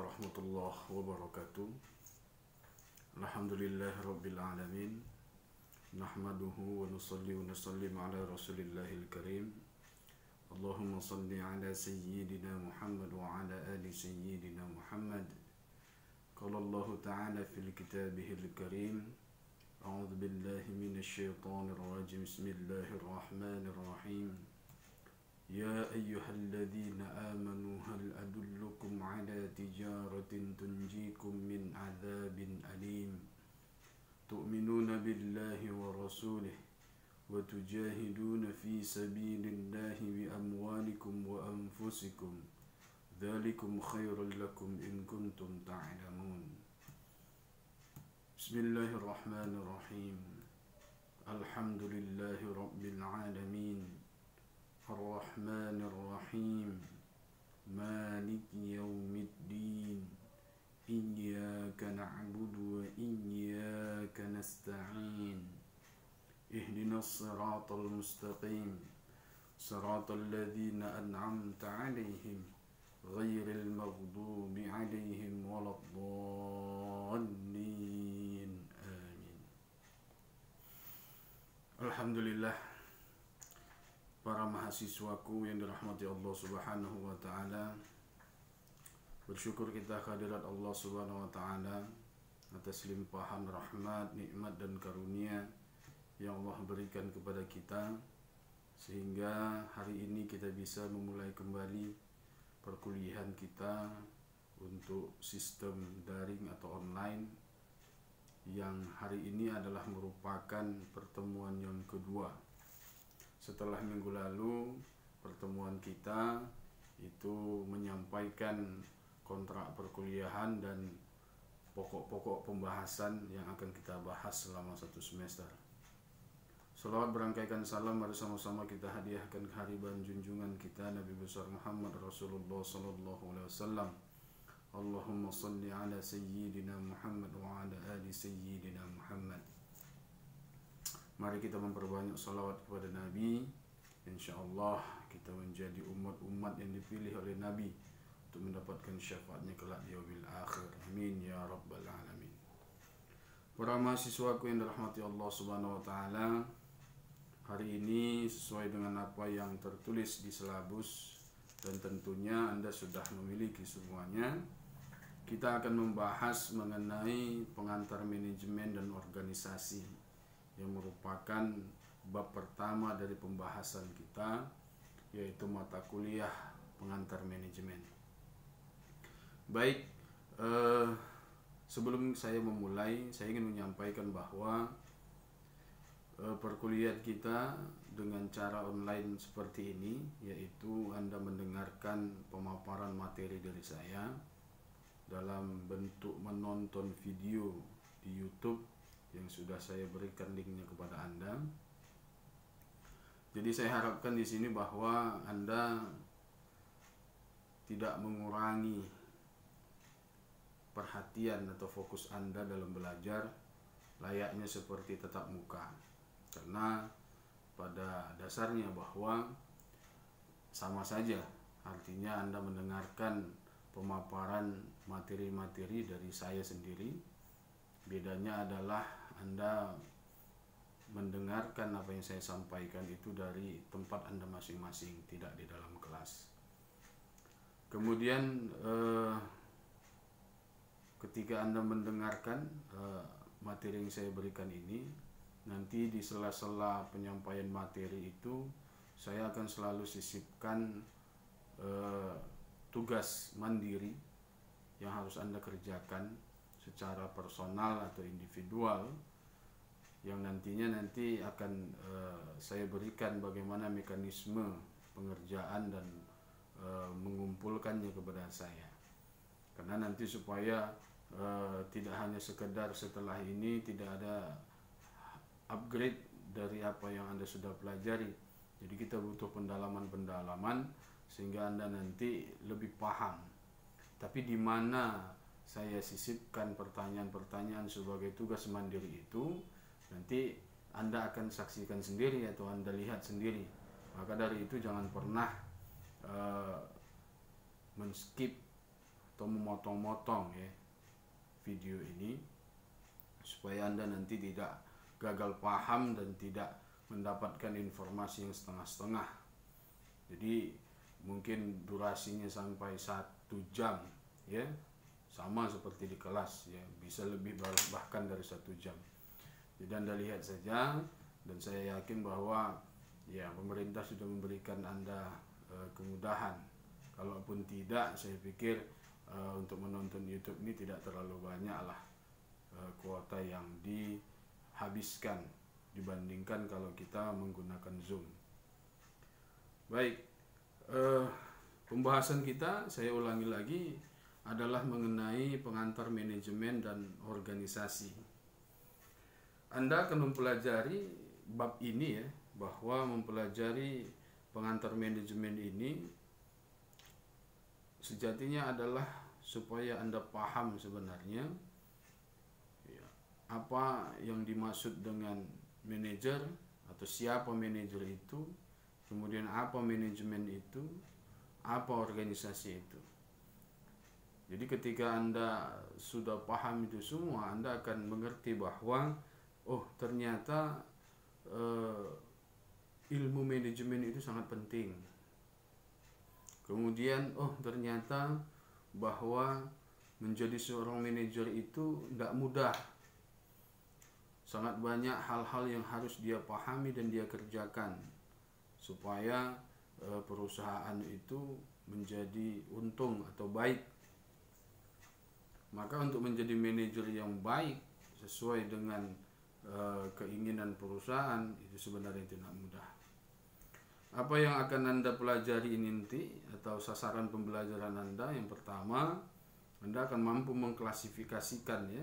warahmatullahi wabarakatuh. Alhamdulillahirabbil alamin. Nahmaduhu wa nusalli wa nusallim ala rasulillahil karim. Allahumma salli ala sayyidina Muhammad wa ala ali sayyidina Muhammad. Qala Allah ta'ala fil kitabihil karim. A'udzu billahi minasy syaithanir rajim. Bismillahirrahmanir rahim. يا أيها الذين آمنوا هل أدلكم على تجارة تنجيكم من عذاب أليم تؤمنون بالله ورسوله وتجاهدون في سبيل الله بأموالكم وأنفسكم ذلكم خير لكم إن كنتم تعلمون بسم الله الرحمن الرحيم الحمد لله رب العالمين الرحمن الرحيم مالك يوم الدين إياك نعبد وإياك نستعين اهدنا الصراط المستقيم صراط الذين أنعمت عليهم غير المغضوب عليهم ولا الضالين آمين. Alhamdulillah, para mahasiswaku yang dirahmati Allah Subhanahu wa taala, bersyukur kita kehadirat Allah Subhanahu wa taala atas limpahan rahmat, nikmat dan karunia yang Allah berikan kepada kita, sehingga hari ini kita bisa memulai kembali perkuliahan kita untuk sistem daring atau online, yang hari ini adalah merupakan pertemuan yang kedua. Setelah minggu lalu pertemuan kita itu menyampaikan kontrak perkuliahan dan pokok-pokok pembahasan yang akan kita bahas selama satu semester. Salawat berangkaikan salam mari sama-sama kita hadiahkan kehariban junjungan kita Nabi besar Muhammad Rasulullah sallallahu alaihi wasallam. Allahumma salli ala sayyidina Muhammad wa ala ali sayyidina Muhammad. Mari kita memperbanyak salawat kepada Nabi. InsyaAllah kita menjadi umat-umat yang dipilih oleh Nabi untuk mendapatkan syafaatnya kelak di yaumil akhir. Amin ya rabbal alamin. Para mahasiswaku yang dirahmati Allah Subhanahu wa taala, hari ini sesuai dengan apa yang tertulis di silabus dan tentunya Anda sudah memiliki semuanya, kita akan membahas mengenai pengantar manajemen dan organisasi, yang merupakan bab pertama dari pembahasan kita, yaitu mata kuliah pengantar manajemen. Baik, sebelum saya memulai, saya ingin menyampaikan bahwa perkuliahan kita dengan cara online seperti ini, yaitu Anda mendengarkan pemaparan materi dari saya dalam bentuk menonton video di YouTube yang sudah saya berikan linknya kepada Anda. Jadi saya harapkan di sini bahwa Anda tidak mengurangi perhatian atau fokus Anda dalam belajar, layaknya seperti tatap muka. Karena pada dasarnya bahwa sama saja, artinya Anda mendengarkan pemaparan materi-materi dari saya sendiri. Bedanya adalah Anda mendengarkan apa yang saya sampaikan itu dari tempat Anda masing-masing, tidak di dalam kelas. Kemudian ketika Anda mendengarkan materi yang saya berikan ini, nanti di sela-sela penyampaian materi itu saya akan selalu sisipkan tugas mandiri yang harus Anda kerjakan secara personal atau individual, yang nantinya akan saya berikan bagaimana mekanisme pengerjaan dan mengumpulkannya kepada saya. Karena nanti supaya tidak hanya sekedar setelah ini tidak ada upgrade dari apa yang Anda sudah pelajari. Jadi kita butuh pendalaman-pendalaman sehingga Anda nanti lebih paham. Tapi di mana saya sisipkan pertanyaan-pertanyaan sebagai tugas mandiri itu, nanti Anda akan saksikan sendiri atau Anda lihat sendiri. Maka dari itu jangan pernah men-skip atau memotong-motong ya video ini supaya Anda nanti tidak gagal paham dan tidak mendapatkan informasi yang setengah-setengah. Jadi mungkin durasinya sampai 1 jam ya, sama seperti di kelas ya, bisa lebih bahkan dari 1 jam. Jadi Anda lihat saja, dan saya yakin bahwa ya pemerintah sudah memberikan Anda kemudahan. Kalaupun tidak, saya pikir untuk menonton YouTube ini tidak terlalu banyak lah kuota yang dihabiskan dibandingkan kalau kita menggunakan Zoom. Baik, pembahasan kita, saya ulangi lagi, adalah mengenai pengantar manajemen dan organisasi. Anda akan mempelajari bab ini ya, bahwa mempelajari pengantar manajemen ini sejatinya adalah supaya Anda paham sebenarnya ya, apa yang dimaksud dengan manajer atau siapa manajer itu, kemudian apa manajemen itu, apa organisasi itu. Jadi ketika Anda sudah paham itu semua, Anda akan mengerti bahwa oh ternyata ilmu manajemen itu sangat penting. Kemudian oh ternyata bahwa menjadi seorang manajer itu tidak mudah. Sangat banyak hal-hal yang harus dia pahami dan dia kerjakan supaya perusahaan itu menjadi untung atau baik. Maka untuk menjadi manajer yang baik sesuai dengan keinginan perusahaan itu sebenarnya tidak mudah. Apa yang akan Anda pelajari ini nanti atau sasaran pembelajaran Anda, yang pertama Anda akan mampu mengklasifikasikan ya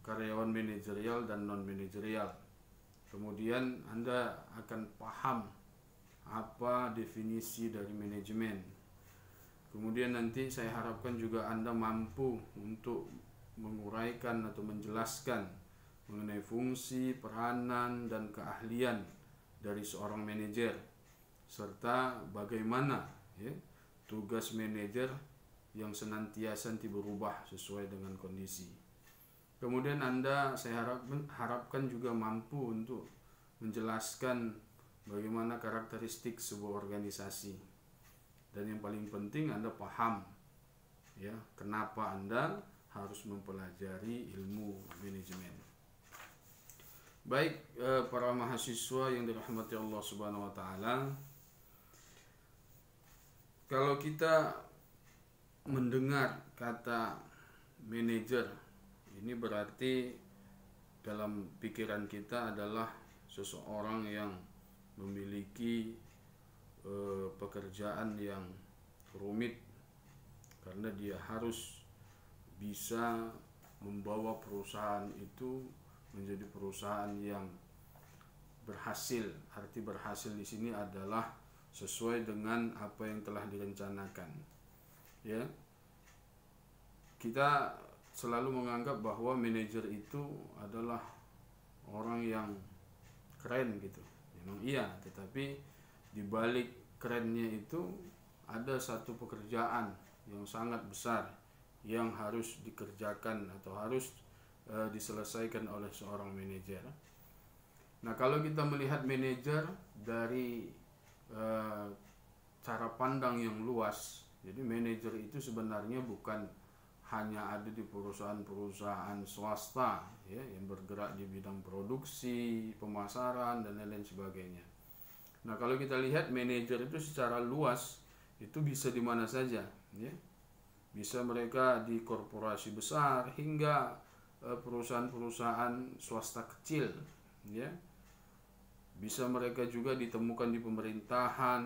karyawan manajerial dan non manajerial. Kemudian Anda akan paham apa definisi dari manajemen. Kemudian nanti saya harapkan juga Anda mampu untuk menguraikan atau menjelaskan mengenai fungsi, peranan, dan keahlian dari seorang manajer, serta bagaimana ya, tugas manajer yang senantiasa berubah sesuai dengan kondisi. Kemudian saya harapkan juga mampu untuk menjelaskan bagaimana karakteristik sebuah organisasi. Dan yang paling penting Anda paham ya, kenapa Anda harus mempelajari ilmu manajemen. Baik, para mahasiswa yang dirahmati Allah Subhanahu wa taala, kalau kita mendengar kata manajer, ini berarti dalam pikiran kita adalah seseorang yang memiliki pekerjaan yang rumit, karena dia harus bisa membawa perusahaan itu menjadi perusahaan yang berhasil. Arti berhasil di sini adalah sesuai dengan apa yang telah direncanakan. Ya, kita selalu menganggap bahwa manajer itu adalah orang yang keren gitu. Memang iya, tetapi di balik kerennya itu ada satu pekerjaan yang sangat besar yang harus dikerjakan atau harus diselesaikan oleh seorang manajer. Nah, kalau kita melihat manajer dari cara pandang yang luas, jadi manajer itu sebenarnya bukan hanya ada di perusahaan-perusahaan swasta ya, yang bergerak di bidang produksi, pemasaran, dan lain-lain sebagainya. Nah, kalau kita lihat manajer itu secara luas itu bisa di mana saja ya. Bisa mereka di korporasi besar hingga perusahaan-perusahaan swasta kecil ya. Bisa mereka juga ditemukan di pemerintahan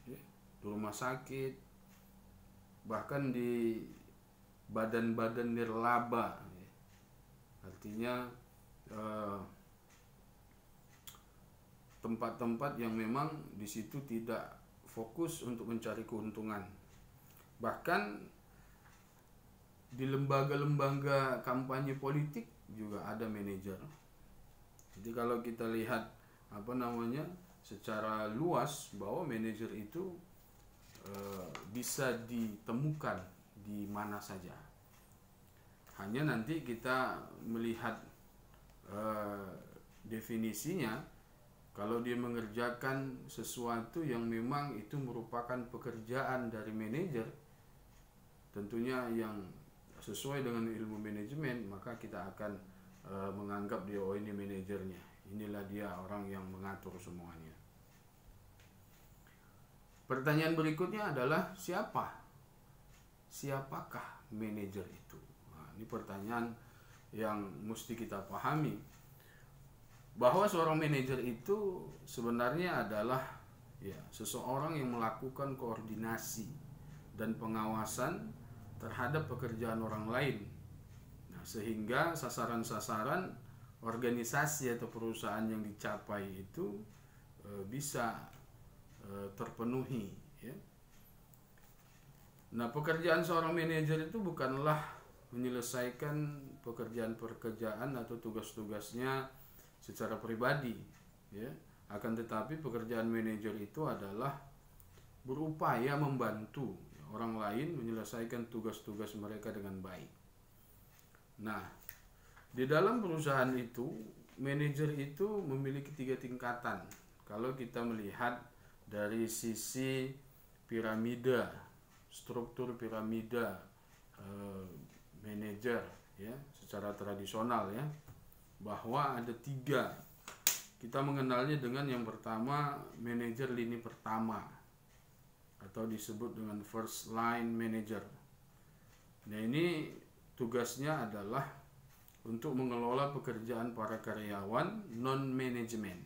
ya, di rumah sakit, bahkan di badan-badan nirlaba ya. Artinya tempat-tempat yang memang di situ tidak fokus untuk mencari keuntungan. Bahkan di lembaga-lembaga kampanye politik juga ada manajer. Jadi kalau kita lihat secara luas bahwa manajer itu bisa ditemukan di mana saja. Hanya nanti kita melihat definisinya. Kalau dia mengerjakan sesuatu yang memang itu merupakan pekerjaan dari manajer, tentunya yang sesuai dengan ilmu manajemen, maka kita akan menganggap dia, oh ini manajernya, inilah dia orang yang mengatur semuanya. Pertanyaan berikutnya adalah siapakah manajer itu? Nah, ini pertanyaan yang mesti kita pahami, bahwa seorang manajer itu sebenarnya adalah seseorang yang melakukan koordinasi dan pengawasan terhadap pekerjaan orang lain. Nah, sehingga sasaran-sasaran organisasi atau perusahaan yang dicapai itu bisa terpenuhi, ya. Nah, pekerjaan seorang manajer itu bukanlah menyelesaikan pekerjaan atau tugas-tugasnya secara pribadi, ya. Akan tetapi pekerjaan manajer itu adalah berupaya membantu orang lain menyelesaikan tugas-tugas mereka dengan baik. Nah, di dalam perusahaan itu, manajer itu memiliki 3 tingkatan. Kalau kita melihat dari sisi piramida, struktur piramida manajer, ya, secara tradisional, ya, bahwa ada 3. Kita mengenalnya dengan yang pertama, manajer lini pertama, atau disebut dengan first line manager. Nah, ini tugasnya adalah untuk mengelola pekerjaan para karyawan non-manajemen,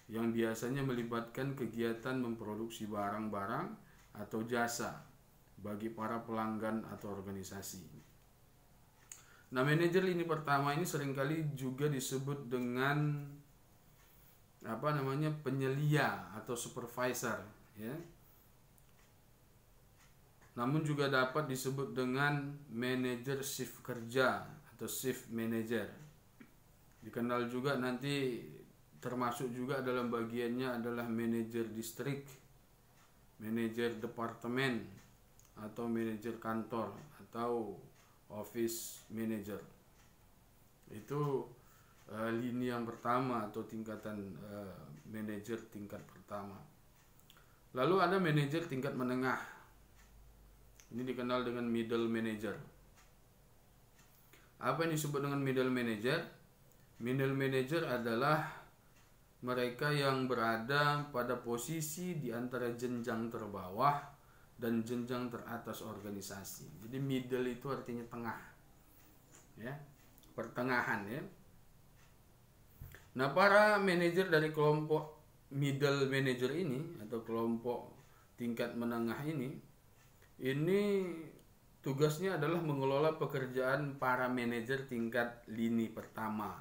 yang biasanya melibatkan kegiatan memproduksi barang-barang atau jasa bagi para pelanggan atau organisasi. Nah, manajer lini pertama ini seringkali juga disebut dengan penyelia atau supervisor, ya. Namun juga dapat disebut dengan manajer shift kerja atau shift manager. Dikenal juga nanti termasuk juga dalam bagiannya adalah manajer distrik, manajer departemen, atau manajer kantor, atau office manager. Itu lini yang pertama atau tingkatan manajer tingkat pertama. Lalu ada manajer tingkat menengah. Ini dikenal dengan middle manager. Apa yang disebut dengan middle manager? Middle manager adalah mereka yang berada pada posisi di antara jenjang terbawah dan jenjang teratas organisasi. Jadi middle itu artinya tengah, ya, pertengahan, ya. Nah, para manajer dari kelompok middle manager ini atau kelompok tingkat menengah ini tugasnya adalah mengelola pekerjaan para manajer tingkat lini pertama,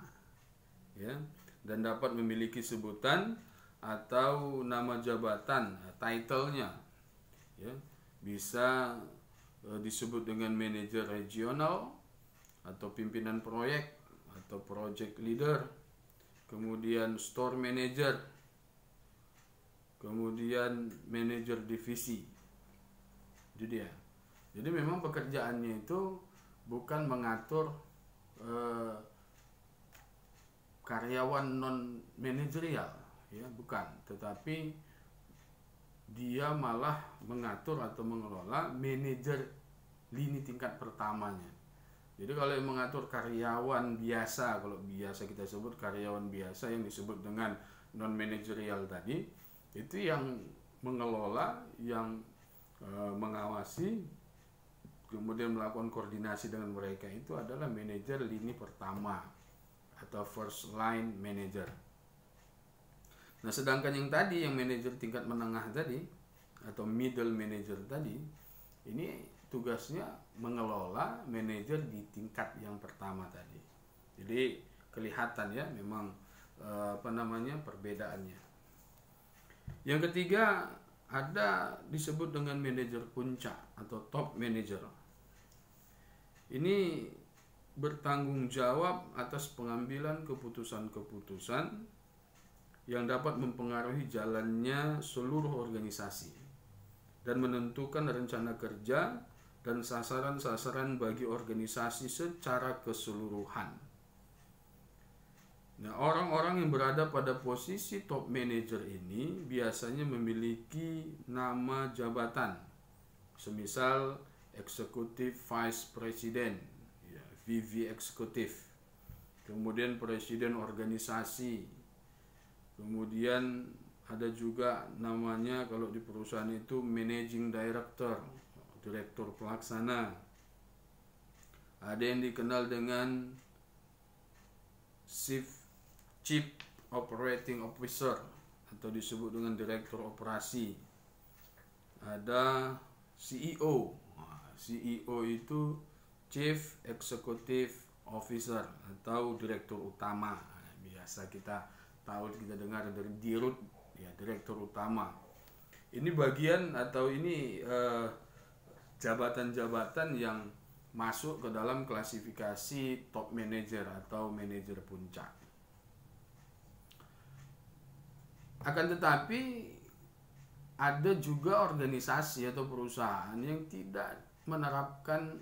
ya, dan dapat memiliki sebutan atau nama jabatan, title-nya, ya, bisa disebut dengan manajer regional atau pimpinan proyek atau project leader, kemudian store manager, kemudian manajer divisi. Itu dia. Jadi memang pekerjaannya itu bukan mengatur karyawan non manajerial, ya, bukan, tetapi dia malah mengatur atau mengelola manajer lini tingkat pertamanya. Jadi kalau yang mengatur karyawan biasa, kalau biasa kita sebut karyawan biasa yang disebut dengan non manajerial tadi, itu yang mengelola, yang mengawasi, kemudian melakukan koordinasi dengan mereka, itu adalah manajer lini pertama atau first line manager. Nah, sedangkan yang tadi, yang manajer tingkat menengah tadi atau middle manager tadi, ini tugasnya mengelola manajer di tingkat yang pertama tadi. Jadi kelihatan, ya, memang perbedaannya. Yang ketiga ada disebut dengan manajer puncak atau top manager. Ini bertanggung jawab atas pengambilan keputusan-keputusan yang dapat mempengaruhi jalannya seluruh organisasi dan menentukan rencana kerja dan sasaran-sasaran bagi organisasi secara keseluruhan. Nah, orang-orang yang berada pada posisi top manager ini biasanya memiliki nama jabatan, semisal Executive Vice President, ya, VV Executive, kemudian Presiden Organisasi, kemudian ada juga namanya kalau di perusahaan itu Managing Director, Direktur Pelaksana. Ada yang dikenal dengan Chief Operating Officer atau disebut dengan Direktur Operasi. Ada CEO. CEO itu Chief Executive Officer atau Direktur Utama. Biasa kita tahu, kita dengar dari Dirut, ya, Direktur Utama. Ini bagian atau ini jabatan-jabatan yang masuk ke dalam klasifikasi top manager atau manajer puncak. Akan tetapi ada juga organisasi atau perusahaan yang tidak menerapkan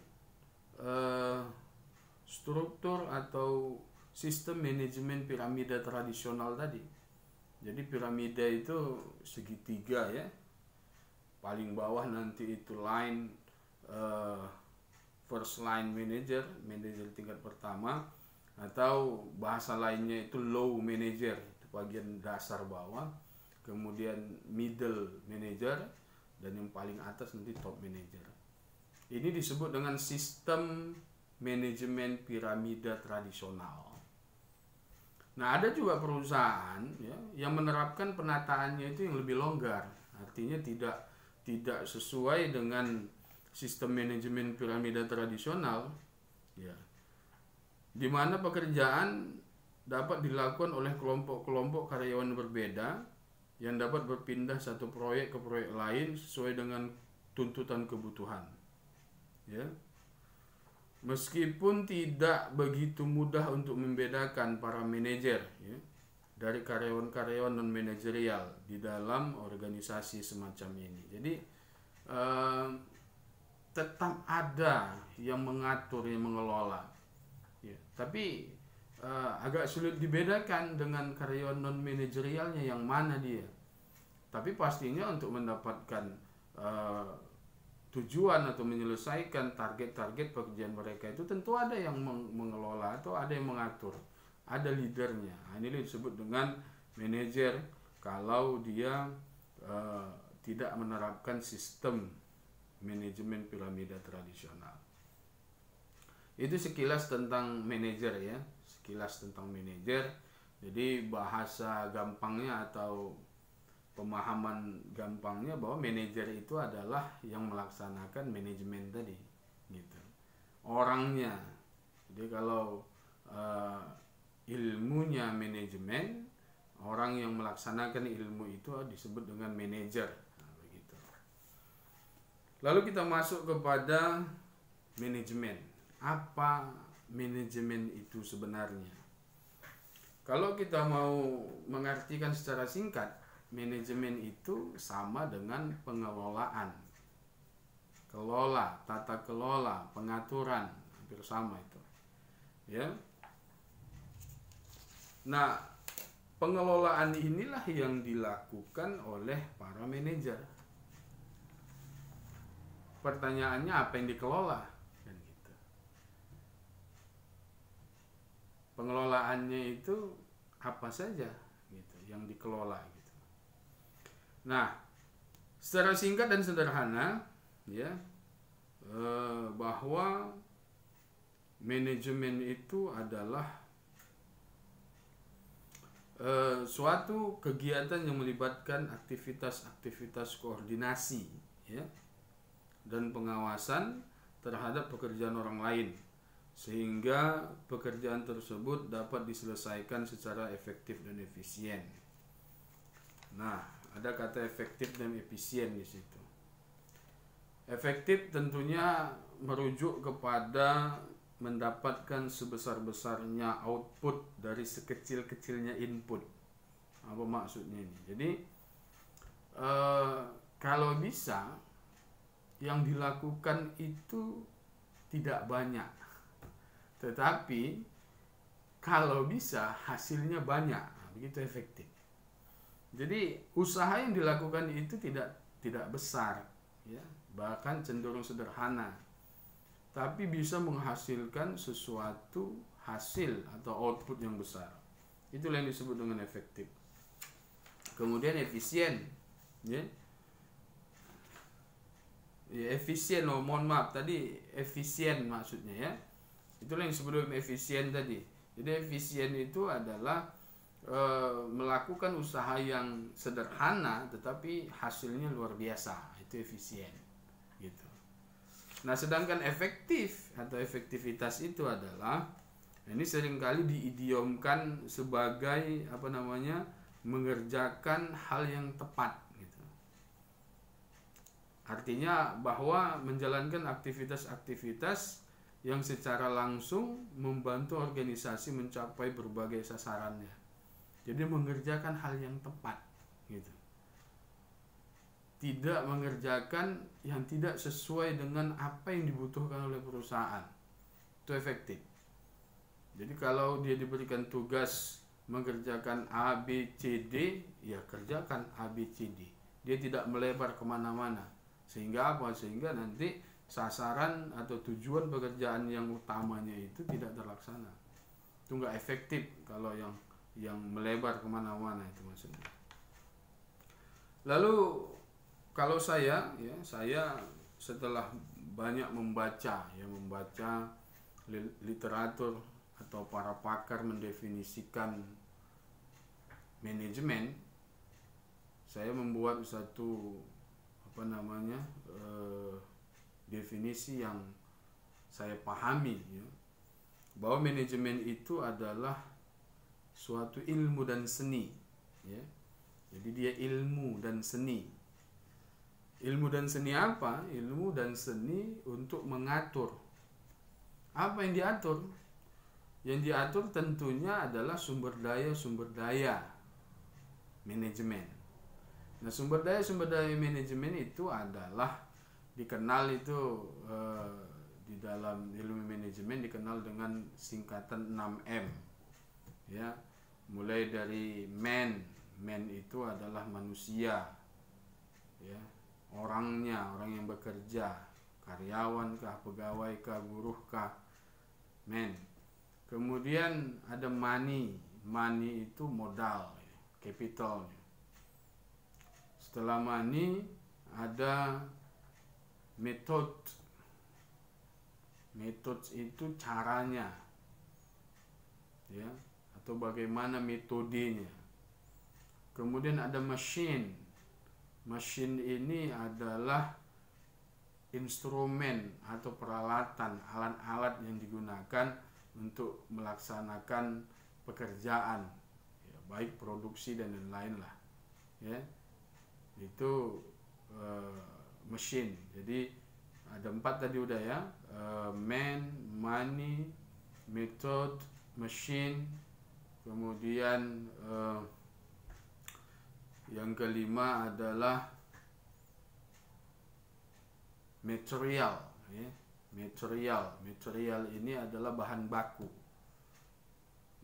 struktur atau sistem manajemen piramida tradisional tadi. Jadi piramida itu segitiga, ya. Paling bawah nanti itu line first line manager tingkat pertama, atau bahasa lainnya itu low manager, itu bagian dasar bawah, kemudian middle manager, dan yang paling atas nanti top manager. Ini disebut dengan sistem manajemen piramida tradisional. Nah, ada juga perusahaan, ya, yang menerapkan penataannya itu yang lebih longgar, artinya tidak sesuai dengan sistem manajemen piramida tradisional, ya, di mana pekerjaan dapat dilakukan oleh kelompok-kelompok karyawan berbeda yang dapat berpindah satu proyek ke proyek lain sesuai dengan tuntutan kebutuhan, ya. Meskipun tidak begitu mudah untuk membedakan para manajer, ya, dari karyawan-karyawan non manajerial di dalam organisasi semacam ini. Jadi tetap ada yang mengatur, yang mengelola, ya. Tapi agak sulit dibedakan dengan karyawan non manajerialnya yang mana dia. Tapi pastinya untuk mendapatkan tujuan atau menyelesaikan target-target pekerjaan mereka itu tentu ada yang mengelola atau ada yang mengatur, ada leadernya. Nah, ini disebut dengan manajer kalau dia tidak menerapkan sistem manajemen piramida tradisional. Itu sekilas tentang manajer, ya, sekilas tentang manajer. Jadi bahasa gampangnya atau pemahaman gampangnya bahwa manajer itu adalah yang melaksanakan manajemen tadi, gitu. Orangnya. Jadi kalau ilmunya manajemen, orang yang melaksanakan ilmu itu disebut dengan manajer. Nah, begitu. Lalu kita masuk kepada manajemen. Apa manajemen itu sebenarnya? Kalau kita mau mengartikan secara singkat, manajemen itu sama dengan pengelolaan, tata kelola, pengaturan, hampir sama itu, ya. Nah, pengelolaan inilah yang dilakukan oleh para manajer. Pertanyaannya, apa yang dikelola? Dan gitu. Pengelolaannya itu apa saja, gitu, yang dikelola, gitu. Nah, secara singkat dan sederhana, ya, bahwa manajemen itu adalah suatu kegiatan yang melibatkan aktivitas-aktivitas koordinasi, ya, dan pengawasan terhadap pekerjaan orang lain, sehingga pekerjaan tersebut dapat diselesaikan secara efektif dan efisien. Nah, ada kata efektif dan efisien di situ. Efektif tentunya merujuk kepada mendapatkan sebesar-besarnya output dari sekecil-kecilnya input. Apa maksudnya ini? Jadi kalau bisa yang dilakukan itu tidak banyak, tetapi kalau bisa hasilnya banyak, begitu efektif. Jadi usaha yang dilakukan itu tidak besar, ya, bahkan cenderung sederhana, tapi bisa menghasilkan sesuatu hasil atau output yang besar. Itulah yang disebut dengan efektif. Kemudian efisien, ya. Efisien, mohon maaf tadi efisien maksudnya, ya. Itulah yang disebut dengan efisien tadi. Jadi efisien itu adalah melakukan usaha yang sederhana tetapi hasilnya luar biasa. Itu efisien, gitu. Nah, sedangkan efektif atau efektivitas itu adalah, ini seringkali diidiomkan sebagai mengerjakan hal yang tepat, gitu. Artinya bahwa menjalankan aktivitas-aktivitas yang secara langsung membantu organisasi mencapai berbagai sasarannya. Jadi mengerjakan hal yang tepat, gitu. Tidak mengerjakan yang tidak sesuai dengan apa yang dibutuhkan oleh perusahaan. Itu efektif. Jadi kalau dia diberikan tugas mengerjakan A, B, C, D, ya kerjakan A, B, C, D. Dia tidak melebar kemana-mana. Sehingga apa? Sehingga nanti sasaran atau tujuan pekerjaan yang utamanya itu tidak terlaksana. Itu nggak efektif kalau yang melebar kemana-mana, itu maksudnya. Lalu kalau saya setelah banyak membaca literatur atau para pakar mendefinisikan manajemen, saya membuat satu definisi yang saya pahami, ya, bahwa manajemen itu adalah suatu ilmu dan seni, ya. Jadi dia ilmu dan seni. Ilmu dan seni apa? Ilmu dan seni untuk mengatur. Apa yang diatur? Yang diatur tentunya adalah sumber daya manajemen. Nah, sumber daya manajemen itu adalah dikenal itu di dalam ilmu manajemen dikenal dengan singkatan 6M, ya. Mulai dari man itu adalah manusia, ya, orang yang bekerja, karyawan kah, pegawai kah, buruh kah, man. Kemudian ada money itu modal, capital. Setelah money ada method itu caranya, ya, atau bagaimana metodenya. Kemudian ada machine ini adalah instrumen atau peralatan, alat-alat yang digunakan untuk melaksanakan pekerjaan, ya, baik produksi dan lain-lain lah, ya. Itu mesin. Jadi ada 4 tadi udah, ya, man, money, method, machine. Kemudian yang kelima adalah material, ya. Material ini adalah bahan baku.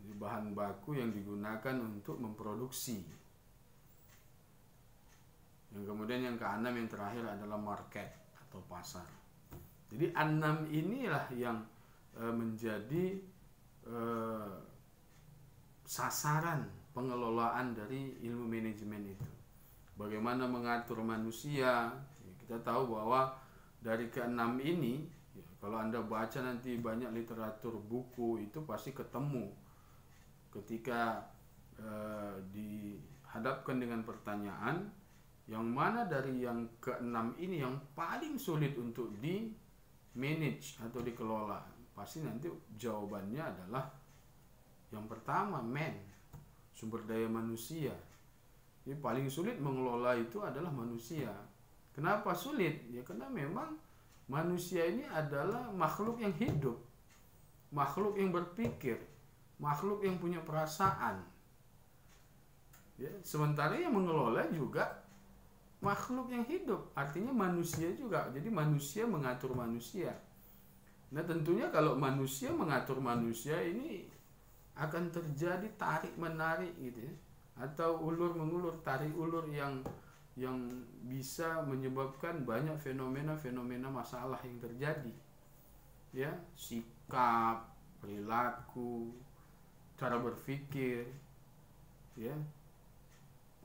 Jadi bahan baku yang digunakan untuk memproduksi. Yang kemudian yang keenam, yang terakhir adalah market atau pasar. Jadi 6 inilah yang menjadi sasaran pengelolaan dari ilmu manajemen itu. Bagaimana mengatur manusia. Kita tahu bahwa dari ke-6 ini, ya, kalau Anda baca nanti banyak literatur buku itu pasti ketemu ketika dihadapkan dengan pertanyaan, yang mana dari yang ke-6 ini yang paling sulit untuk di manage atau dikelola? Pasti nanti jawabannya adalah yang pertama, sumber daya manusia. Jadi paling sulit mengelola itu adalah manusia. Kenapa sulit? Ya karena memang manusia ini adalah makhluk yang hidup, makhluk yang berpikir, makhluk yang punya perasaan. Ya, sementara yang mengelola juga makhluk yang hidup, artinya manusia juga. Jadi manusia mengatur manusia. Nah tentunya kalau manusia mengatur manusia ini akan terjadi tarik menarik gitu ya, atau ulur mengulur, tarik ulur yang bisa menyebabkan banyak fenomena masalah yang terjadi ya, sikap, perilaku, cara berpikir ya.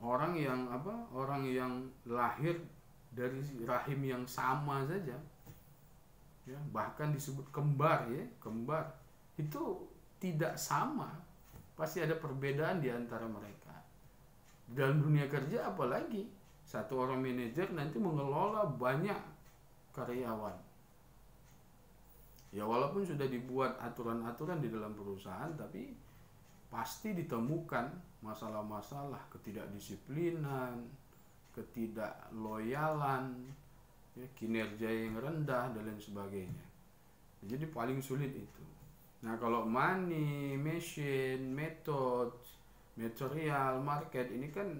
Orang yang lahir dari rahim yang sama saja ya, bahkan disebut kembar ya, kembar itu tidak sama, pasti ada perbedaan di antara mereka. Dalam dunia kerja apalagi, satu orang manajer nanti mengelola banyak karyawan ya, walaupun sudah dibuat aturan-aturan di dalam perusahaan, tapi pasti ditemukan masalah-masalah ketidakdisiplinan, ketidakloyalan ya, kinerja yang rendah dan lain sebagainya. Jadi paling sulit itu. Nah kalau money, machine, method, material, market ini kan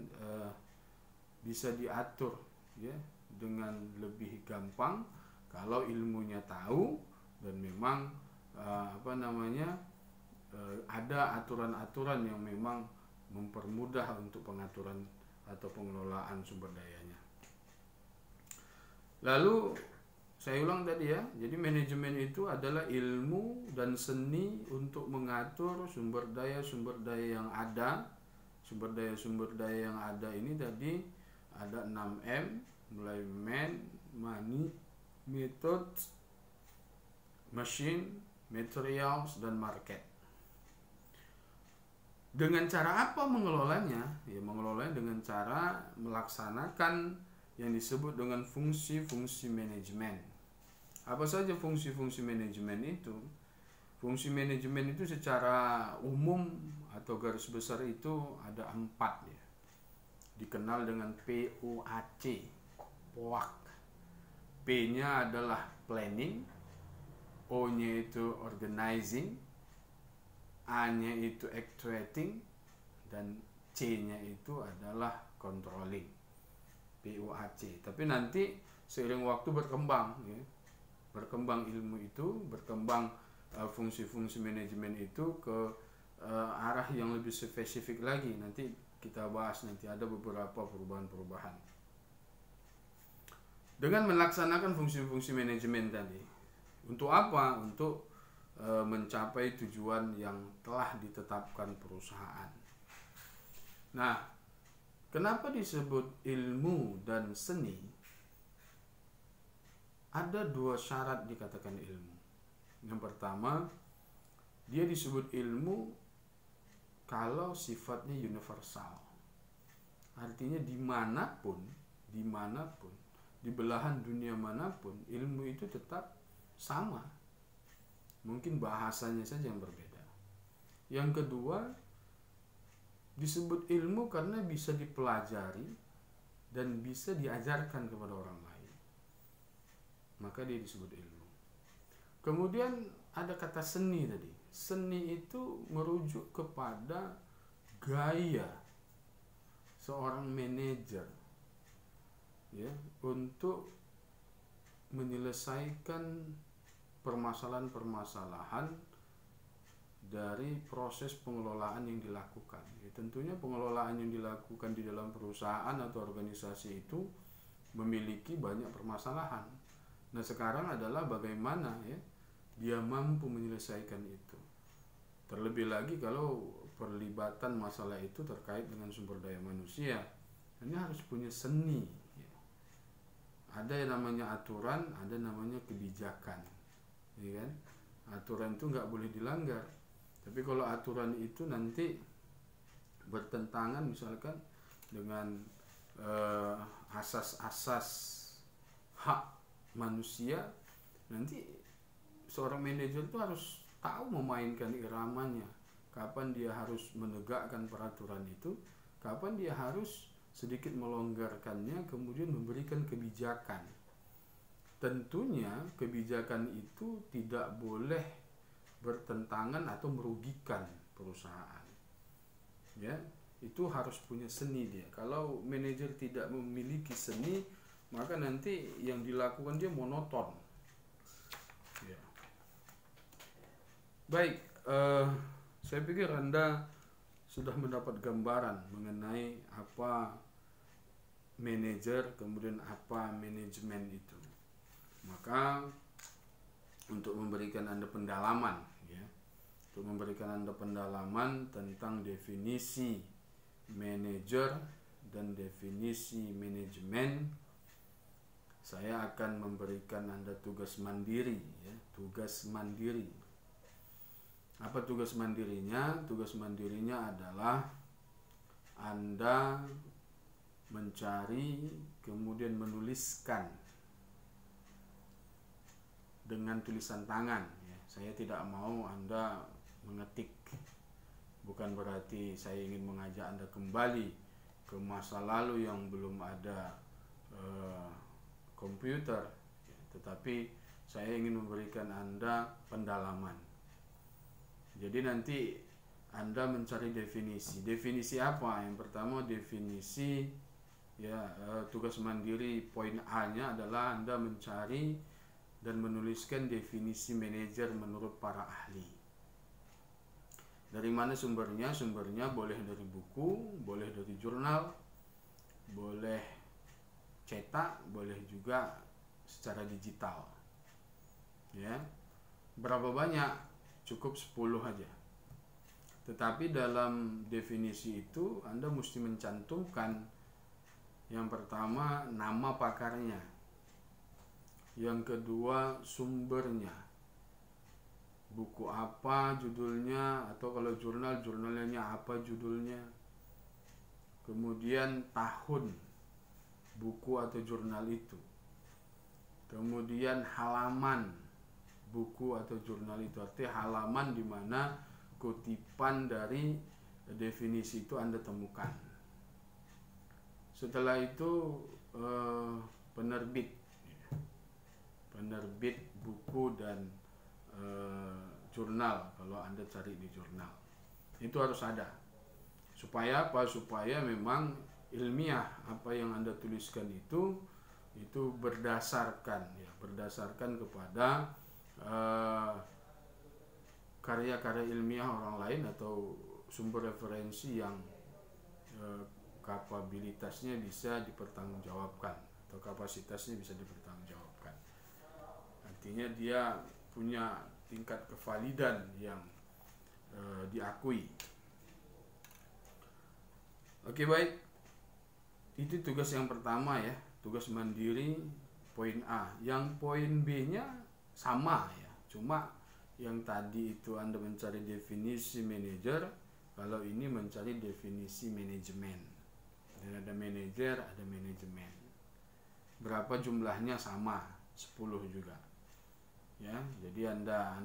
bisa diatur ya dengan lebih gampang kalau ilmunya tahu dan memang ada aturan-aturan yang memang mempermudah untuk pengaturan atau pengelolaan sumber dayanya. Lalu saya ulang tadi ya, jadi manajemen itu adalah ilmu dan seni untuk mengatur sumber daya yang ada. Sumber daya yang ada ini tadi ada 6M, mulai man, money, method, machine, materials, dan market. Dengan cara apa mengelolanya? Ya mengelolanya dengan cara melaksanakan yang disebut dengan fungsi-fungsi manajemen. Apa saja fungsi-fungsi manajemen itu? Fungsi manajemen itu secara umum atau garis besar itu ada 4 ya. Dikenal dengan POAC, POAC. P-nya adalah planning, O-nya itu organizing, A-nya itu actuating, dan C-nya itu adalah controlling. POAC. Tapi nanti seiring waktu berkembang ya. Berkembang ilmu itu, berkembang fungsi-fungsi manajemen itu ke arah yang lebih spesifik lagi. Nanti kita bahas, nanti ada beberapa perubahan-perubahan. Dengan melaksanakan fungsi-fungsi manajemen tadi. Untuk apa? Untuk mencapai tujuan yang telah ditetapkan perusahaan. Nah, kenapa disebut ilmu dan seni? Ada 2 syarat dikatakan ilmu. Yang pertama, dia disebut ilmu kalau sifatnya universal. Artinya dimanapun, di belahan dunia manapun, ilmu itu tetap sama. Mungkin bahasanya saja yang berbeda. Yang kedua, disebut ilmu karena bisa dipelajari dan bisa diajarkan kepada orang lain. Maka dia disebut ilmu. Kemudian ada kata seni tadi. Seni itu merujuk kepada gaya seorang manajer ya, untuk menyelesaikan permasalahan-permasalahan dari proses pengelolaan yang dilakukan. Ya, tentunya pengelolaan yang dilakukan di dalam perusahaan atau organisasi itu memiliki banyak permasalahan. Nah sekarang adalah bagaimana ya dia mampu menyelesaikan itu. Terlebih lagi kalau perlibatan masalah itu terkait dengan sumber daya manusia, ini harus punya seni ya. Ada yang namanya aturan, ada namanya kebijakan ya kan? Aturan itu nggak boleh dilanggar. Tapi kalau aturan itu nanti bertentangan misalkan dengan asas-asas hak manusia, nanti seorang manajer itu harus tahu memainkan iramanya. Kapan dia harus menegakkan peraturan itu, kapan dia harus sedikit melonggarkannya, kemudian memberikan kebijakan. Tentunya kebijakan itu tidak boleh bertentangan atau merugikan perusahaan. Ya, itu harus punya seni dia. Kalau manajer tidak memiliki seni, maka nanti yang dilakukan dia monoton. Ya. Baik, saya pikir Anda sudah mendapat gambaran mengenai apa manajer, kemudian apa manajemen itu. Maka untuk memberikan Anda pendalaman, ya, untuk memberikan Anda pendalaman tentang definisi manajer dan definisi manajemen, saya akan memberikan Anda tugas mandiri, ya, tugas mandiri. Apa tugas mandirinya? Tugas mandirinya adalah Anda mencari kemudian menuliskan dengan tulisan tangan, ya. Saya tidak mau Anda mengetik. Bukan berarti saya ingin mengajak Anda kembali ke masa lalu yang belum ada komputer, ya. Tetapi saya ingin memberikan Anda pendalaman. Jadi nanti Anda mencari definisi. Definisi apa? Yang pertama definisi, ya, tugas mandiri poin A-nya adalah Anda mencari dan menuliskan definisi manajer menurut para ahli. Dari mana sumbernya? Sumbernya boleh dari buku, boleh dari jurnal, boleh cetak, boleh juga secara digital. Ya. Berapa banyak? Cukup 10 aja. Tetapi dalam definisi itu Anda mesti mencantumkan yang pertama nama pakarnya, yang kedua sumbernya, buku apa judulnya, atau kalau jurnalnya apa judulnya, kemudian tahun buku atau jurnal itu, kemudian halaman buku atau jurnal itu, artinya halaman di mana kutipan dari definisi itu Anda temukan. Setelah itu penerbit buku dan jurnal, kalau Anda cari di jurnal itu harus ada. Supaya apa? Supaya memang ilmiah apa yang Anda tuliskan itu berdasarkan kepada karya-karya ilmiah orang lain atau sumber referensi yang kapabilitasnya bisa dipertanggungjawabkan atau kapasitasnya bisa dipertanggungjawabkan. Artinya dia punya tingkat kevalidan yang diakui. Oke, baik. Itu tugas yang pertama, ya, tugas mandiri poin A. Yang poin B-nya sama, ya. Cuma yang tadi itu Anda mencari definisi manajer, kalau ini mencari definisi manajemen. Dan ada manajer, ada manajemen. Berapa jumlahnya? Sama, 10 juga. Ya, jadi Anda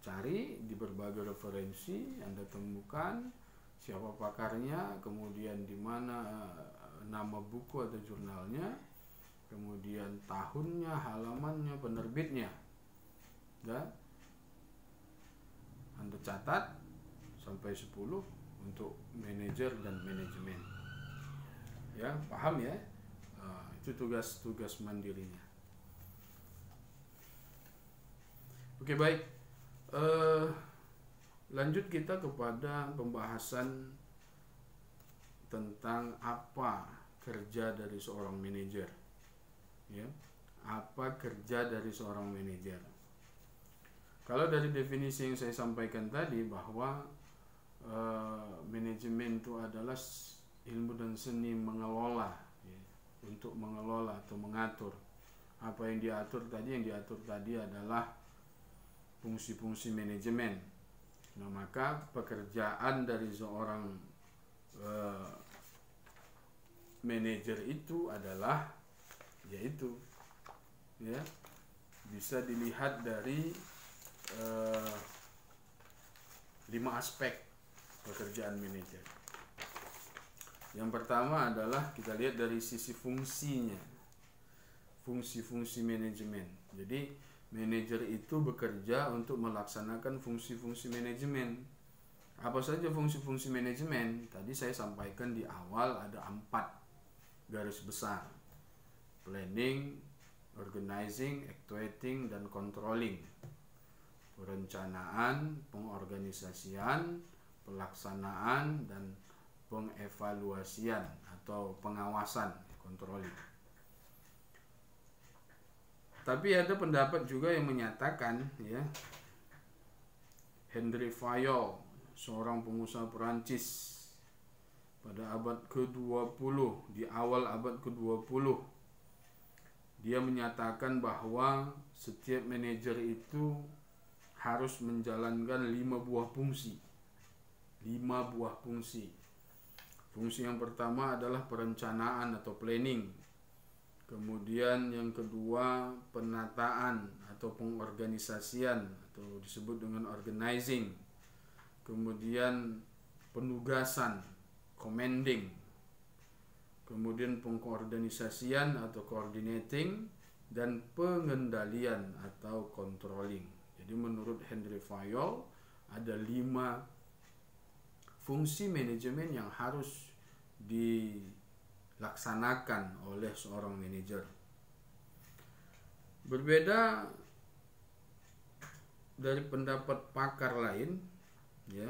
cari di berbagai referensi, Anda temukan siapa pakarnya, kemudian di mana nama buku atau jurnalnya, kemudian tahunnya, halamannya, penerbitnya. Dan Anda catat sampai 10 untuk manajer dan manajemen. Ya, paham ya? Itu tugas mandirinya. Oke, baik. Lanjut kita kepada pembahasan tentang apa kerja dari seorang manajer. Ya, apa kerja dari seorang manajer? Kalau dari definisi yang saya sampaikan tadi bahwa manajemen itu adalah ilmu dan seni mengelola, ya, untuk mengelola atau mengatur. Apa yang diatur tadi adalah fungsi-fungsi manajemen. Nah, maka pekerjaan dari seorang manajer itu adalah, yaitu, ya, bisa dilihat dari 5 aspek pekerjaan manajer. Yang pertama adalah kita lihat dari sisi fungsinya, fungsi-fungsi manajemen. Jadi manajer itu bekerja untuk melaksanakan fungsi-fungsi manajemen. Apa saja fungsi-fungsi manajemen? Tadi saya sampaikan di awal ada 4 garis besar: planning, organizing, actuating, dan controlling. Perencanaan, pengorganisasian, pelaksanaan, dan pengevaluasian atau pengawasan, controlling. Tapi ada pendapat juga yang menyatakan, ya, Henry Fayol, seorang pengusaha Perancis pada abad ke-20, di awal abad ke-20, dia menyatakan bahwa setiap manajer itu harus menjalankan 5 buah fungsi. 5 buah fungsi. Fungsi yang pertama adalah perencanaan atau planning. Kemudian yang kedua penataan atau pengorganisasian atau disebut dengan organizing. Kemudian penugasan, commanding. Kemudian pengorganisasian atau coordinating, dan pengendalian atau controlling. Jadi menurut Henry Fayol ada 5 fungsi manajemen yang harus dilaksanakan oleh seorang manajer. Berbeda dari pendapat pakar lain, ya,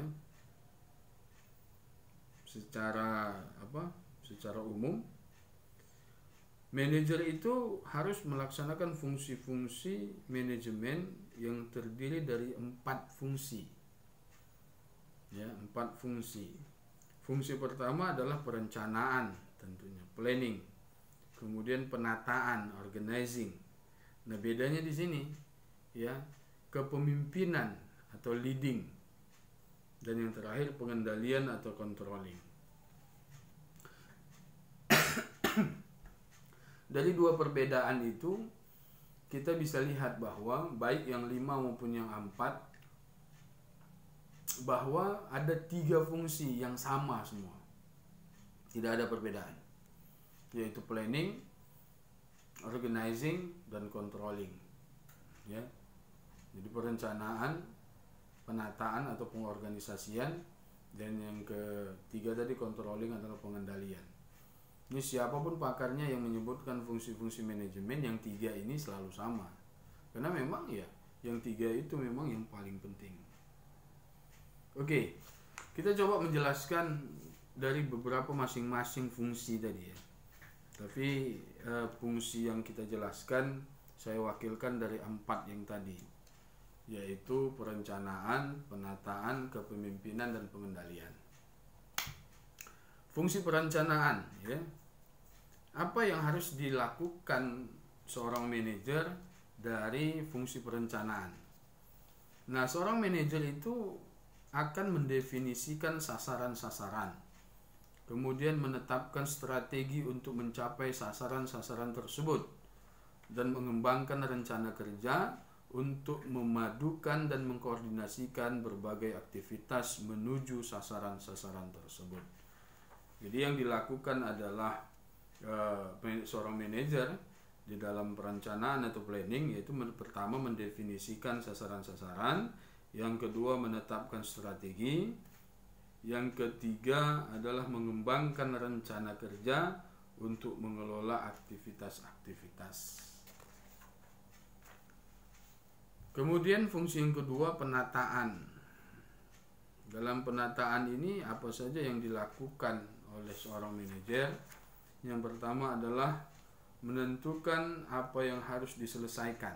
secara umum, manajer itu harus melaksanakan fungsi-fungsi manajemen yang terdiri dari 4 fungsi. Ya, 4 fungsi. Fungsi pertama adalah perencanaan, tentunya planning. Kemudian penataan, organizing. Nah, bedanya di sini, ya, kepemimpinan atau leading. Dan yang terakhir pengendalian atau controlling. Dari 2 perbedaan itu kita bisa lihat bahwa baik yang 5 maupun yang 4, bahwa ada 3 fungsi yang sama semua, tidak ada perbedaan, yaitu planning, organizing, dan controlling. Ya, jadi perencanaan, penataan atau pengorganisasian, dan yang ketiga tadi controlling adalah pengendalian. Ini siapapun pakarnya yang menyebutkan fungsi-fungsi manajemen, yang 3 ini selalu sama, karena memang ya yang 3 itu memang yang paling penting. Oke, kita coba menjelaskan dari beberapa masing-masing fungsi tadi, ya. Tapi fungsi yang kita jelaskan saya wakilkan dari 4 yang tadi, yaitu perencanaan, penataan, kepemimpinan, dan pengendalian. Fungsi perencanaan, ya. Apa yang harus dilakukan seorang manajer dari fungsi perencanaan? Nah, seorang manajer itu akan mendefinisikan sasaran-sasaran, kemudian menetapkan strategi untuk mencapai sasaran-sasaran tersebut, dan mengembangkan rencana kerja untuk memadukan dan mengkoordinasikan berbagai aktivitas menuju sasaran-sasaran tersebut. Jadi yang dilakukan adalah seorang manajer di dalam perencanaan atau planning, yaitu pertama mendefinisikan sasaran-sasaran, yang kedua menetapkan strategi, yang ketiga adalah mengembangkan rencana kerja untuk mengelola aktivitas-aktivitas. Kemudian fungsi yang kedua penataan. Dalam penataan ini apa saja yang dilakukan oleh seorang manajer? Yang pertama adalah menentukan apa yang harus diselesaikan.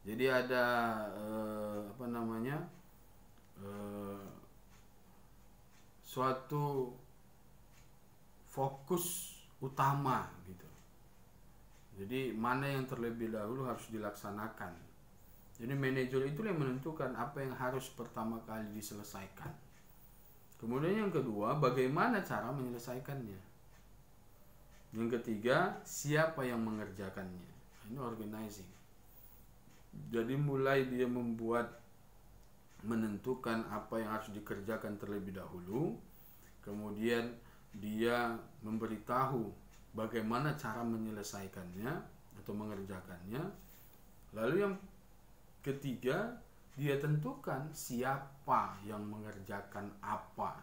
Jadi ada suatu fokus utama gitu. Jadi mana yang terlebih dahulu harus dilaksanakan. Jadi manajer itu yang menentukan apa yang harus pertama kali diselesaikan. Kemudian yang kedua, bagaimana cara menyelesaikannya. Yang ketiga, siapa yang mengerjakannya. Ini organizing. Jadi mulai dia menentukan apa yang harus dikerjakan terlebih dahulu, kemudian dia memberitahu bagaimana cara menyelesaikannya atau mengerjakannya. Lalu yang ketiga, dia tentukan siapa yang mengerjakan apa.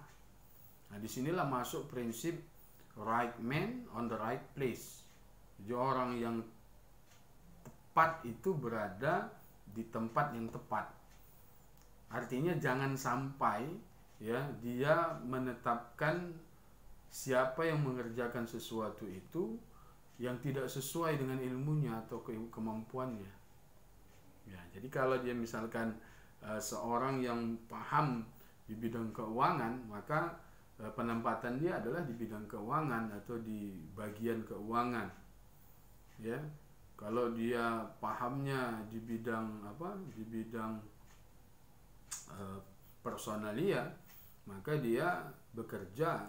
Nah, disinilah masuk prinsip right man on the right place. Jadi orang yang tepat itu berada di tempat yang tepat. Artinya jangan sampai ya dia menetapkan siapa yang mengerjakan sesuatu itu yang tidak sesuai dengan ilmunya atau kemampuannya. Ya, jadi kalau dia misalkan seorang yang paham di bidang keuangan, maka penempatan dia adalah di bidang keuangan atau di bagian keuangan. Ya, kalau dia pahamnya di bidang apa? Di bidang personalia, maka dia bekerja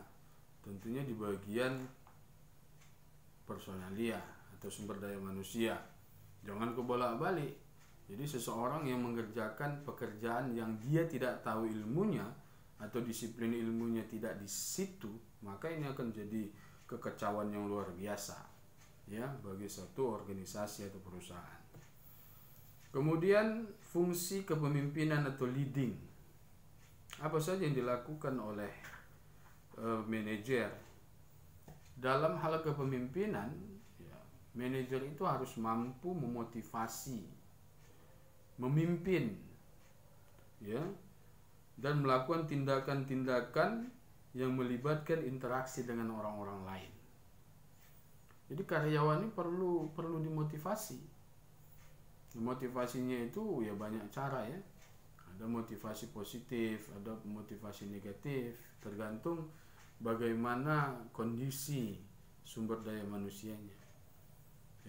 tentunya di bagian personalia atau sumber daya manusia. Jangan kebolak-balik. Jadi seseorang yang mengerjakan pekerjaan yang dia tidak tahu ilmunya atau disiplin ilmunya tidak di situ, maka ini akan jadi kekacauan yang luar biasa ya bagi satu organisasi atau perusahaan. Kemudian fungsi kepemimpinan atau leading. Apa saja yang dilakukan oleh manajer dalam hal kepemimpinan? Ya, manajer itu harus mampu memotivasi, memimpin, ya, dan melakukan tindakan-tindakan yang melibatkan interaksi dengan orang-orang lain. Jadi karyawan ini perlu dimotivasi. Motivasinya itu ya banyak cara ya. Ada motivasi positif, ada motivasi negatif, tergantung bagaimana kondisi sumber daya manusianya.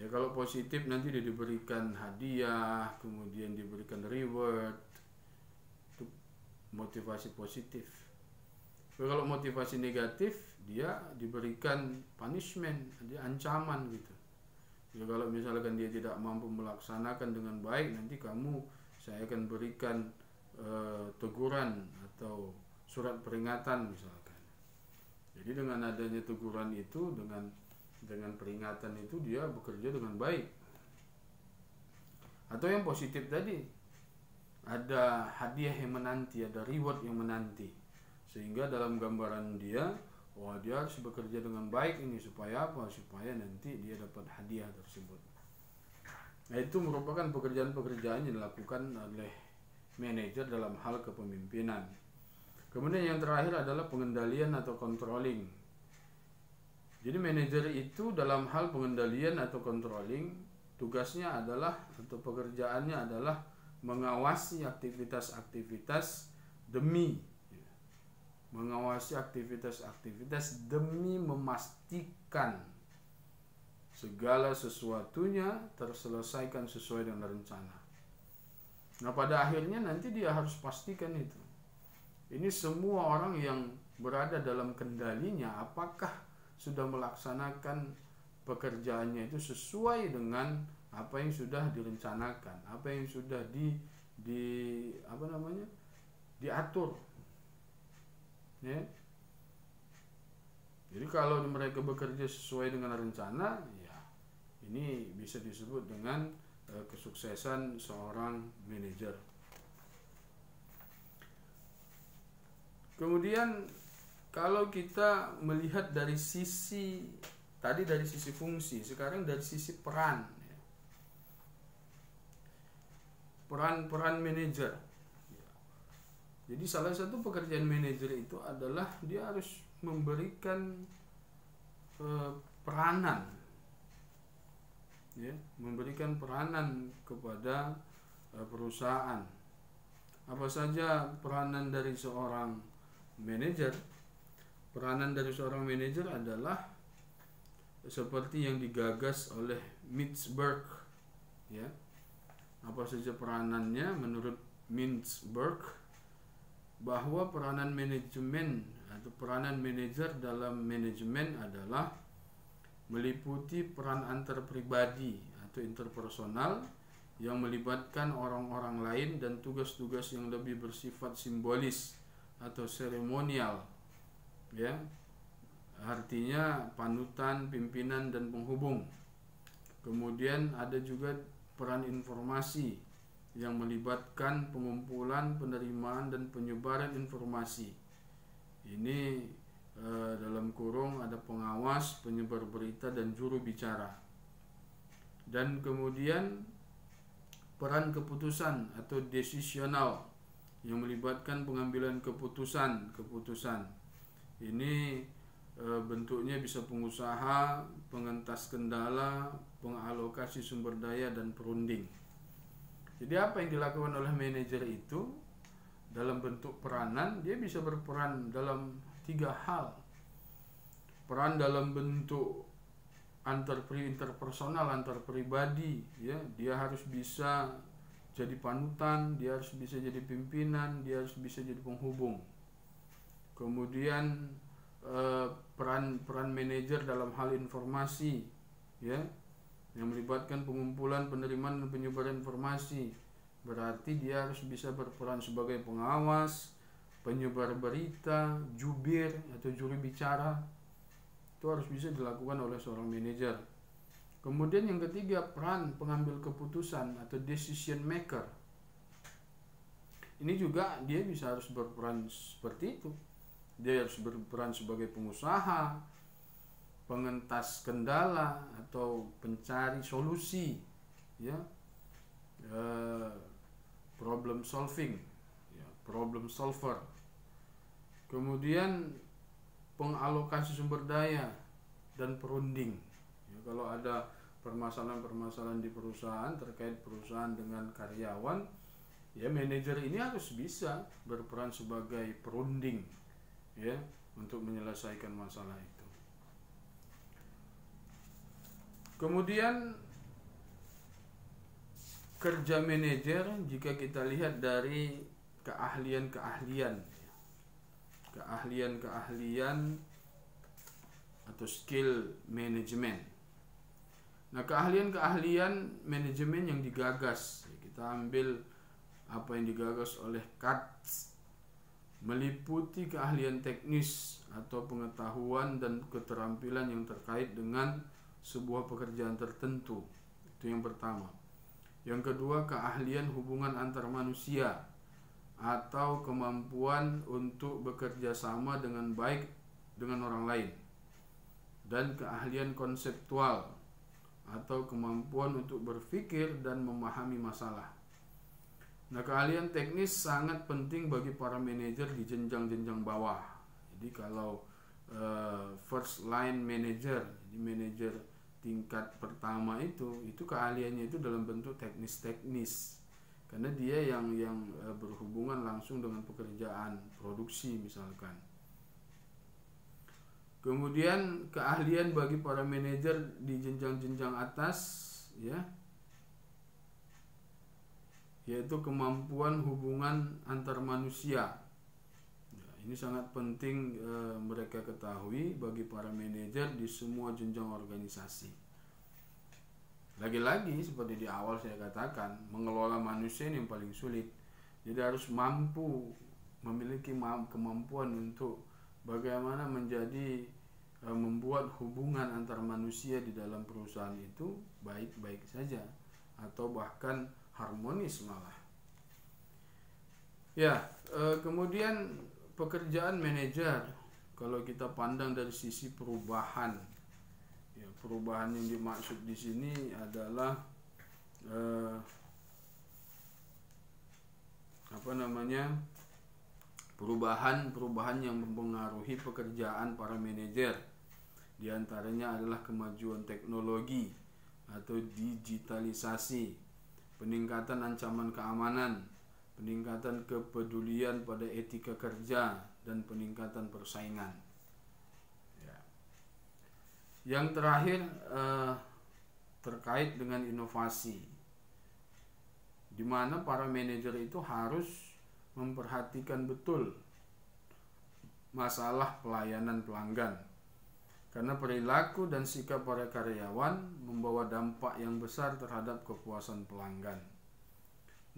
Ya kalau positif nanti dia diberikan hadiah, kemudian diberikan reward, itu motivasi positif. Kalau motivasi negatif, dia diberikan punishment, dia ancaman gitu. Ya kalau misalkan dia tidak mampu melaksanakan dengan baik, nanti saya akan berikan teguran atau surat peringatan misalkan. Jadi dengan adanya teguran itu, dengan peringatan itu dia bekerja dengan baik. Atau yang positif tadi, ada hadiah yang menanti, ada reward yang menanti, sehingga dalam gambaran dia, dia harus bekerja dengan baik ini supaya apa? Supaya nanti dia dapat hadiah tersebut. Nah, itu merupakan pekerjaan-pekerjaan yang dilakukan oleh manajer dalam hal kepemimpinan. Kemudian yang terakhir adalah pengendalian atau controlling. Jadi manajer itu dalam hal pengendalian atau controlling, tugasnya adalah atau pekerjaannya adalah mengawasi aktivitas-aktivitas demi memastikan segala sesuatunya terselesaikan sesuai dengan rencana. Nah, pada akhirnya nanti dia harus pastikan itu. Ini semua orang yang berada dalam kendalinya, apakah sudah melaksanakan pekerjaannya itu sesuai dengan apa yang sudah direncanakan, apa yang sudah diatur. Ya. Jadi kalau mereka bekerja sesuai dengan rencana, ya ini bisa disebut dengan kesuksesan seorang manajer. Kemudian kalau kita melihat dari sisi fungsi, sekarang dari sisi peran. Peran manajer. Jadi salah satu pekerjaan manajer itu adalah dia harus memberikan peranan. Ya, memberikan peranan kepada perusahaan. Apa saja peranan dari seorang manajer? Peranan dari seorang manajer adalah seperti yang digagas oleh Mintzberg. Ya, apa saja peranannya menurut Mintzberg? Bahwa peranan manajemen atau peranan manajer dalam manajemen adalah meliputi peran antar pribadi atau interpersonal yang melibatkan orang-orang lain dan tugas-tugas yang lebih bersifat simbolis atau seremonial, ya, artinya panutan, pimpinan, dan penghubung. Kemudian ada juga peran informasi yang melibatkan pengumpulan, penerimaan, dan penyebaran informasi. Ini dalam kurung ada pengawas, penyebar berita, dan juru bicara. Dan kemudian peran keputusan atau decisional yang melibatkan pengambilan keputusan. Ini bentuknya bisa pengusaha, pengentas kendala, pengalokasi sumber daya, dan perunding. Jadi apa yang dilakukan oleh manajer itu dalam bentuk peranan, dia bisa berperan dalam 3 hal. Peran dalam bentuk interpersonal, antar pribadi, ya, dia harus bisa jadi panutan, dia harus bisa jadi pimpinan, dia harus bisa jadi penghubung. Kemudian peran manajer dalam hal informasi, ya, yang melibatkan pengumpulan, penerimaan, dan penyebaran informasi. Berarti dia harus bisa berperan sebagai pengawas, penyebar berita, jubir atau juru bicara. Itu harus bisa dilakukan oleh seorang manajer. Kemudian yang ketiga, peran pengambil keputusan atau decision maker. Ini juga dia bisa harus berperan seperti itu. Dia harus berperan sebagai pengusaha, pengentas kendala atau pencari solusi, ya, problem solving, ya, problem solver. Kemudian pengalokasi sumber daya dan perunding. Ya, kalau ada permasalahan-permasalahan di perusahaan terkait perusahaan dengan karyawan, ya manajer ini harus bisa berperan sebagai perunding, ya, untuk menyelesaikan masalah itu. Kemudian kerja manajer jika kita lihat dari keahlian atau skill manajemen. Nah, keahlian manajemen yang digagas, kita ambil apa yang digagas oleh Katz, meliputi keahlian teknis atau pengetahuan dan keterampilan yang terkait dengan sebuah pekerjaan tertentu. Itu yang pertama. Yang kedua, keahlian hubungan antar manusia atau kemampuan untuk bekerja sama dengan baik dengan orang lain. Dan keahlian konseptual atau kemampuan untuk berpikir dan memahami masalah. Nah, keahlian teknis sangat penting bagi para manajer di jenjang-jenjang bawah. Jadi kalau first line manager, jadi manajer tingkat pertama itu keahliannya itu dalam bentuk teknis, karena dia yang berhubungan langsung dengan pekerjaan produksi misalkan. Kemudian keahlian bagi para manajer di jenjang-jenjang atas, ya, yaitu kemampuan hubungan antar manusia. Ini sangat penting mereka ketahui bagi para manajer di semua jenjang organisasi. Lagi-lagi seperti di awal saya katakan, mengelola manusia ini yang paling sulit. Jadi harus memiliki kemampuan untuk bagaimana membuat hubungan antar manusia di dalam perusahaan itu baik-baik saja atau bahkan harmonis malah. Ya, kemudian pekerjaan manajer kalau kita pandang dari sisi perubahan, ya, perubahan yang dimaksud di sini adalah perubahan yang mempengaruhi pekerjaan para manajer. Di antaranya adalah kemajuan teknologi atau digitalisasi, peningkatan ancaman keamanan, peningkatan kepedulian pada etika kerja, dan peningkatan persaingan. Ya. Yang terakhir terkait dengan inovasi, di mana para manajer itu harus memperhatikan betul masalah pelayanan pelanggan, karena perilaku dan sikap para karyawan membawa dampak yang besar terhadap kepuasan pelanggan.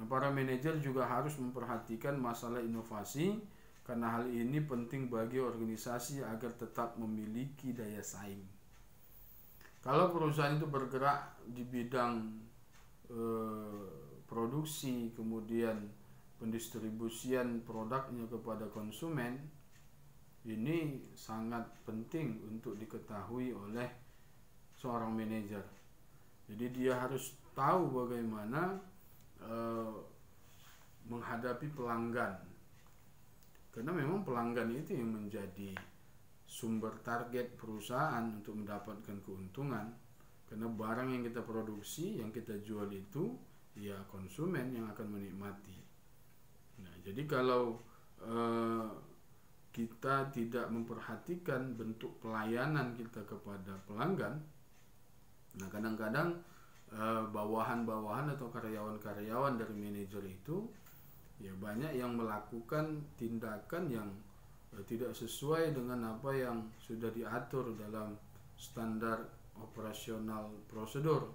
Nah, para manajer juga harus memperhatikan masalah inovasi, karena hal ini penting bagi organisasi agar tetap memiliki daya saing. Kalau perusahaan itu bergerak di bidang produksi, kemudian pendistribusian produknya kepada konsumen, ini sangat penting untuk diketahui oleh seorang manajer. Jadi dia harus tahu bagaimana menghadapi pelanggan, karena memang pelanggan itu yang menjadi sumber target perusahaan untuk mendapatkan keuntungan. Karena barang yang kita produksi, yang kita jual itu ya konsumen yang akan menikmati. Nah, jadi kalau kita tidak memperhatikan bentuk pelayanan kita kepada pelanggan, nah kadang-kadang bawahan-bawahan atau karyawan-karyawan dari manajer itu ya banyak yang melakukan tindakan yang tidak sesuai dengan apa yang sudah diatur dalam standar operasional prosedur,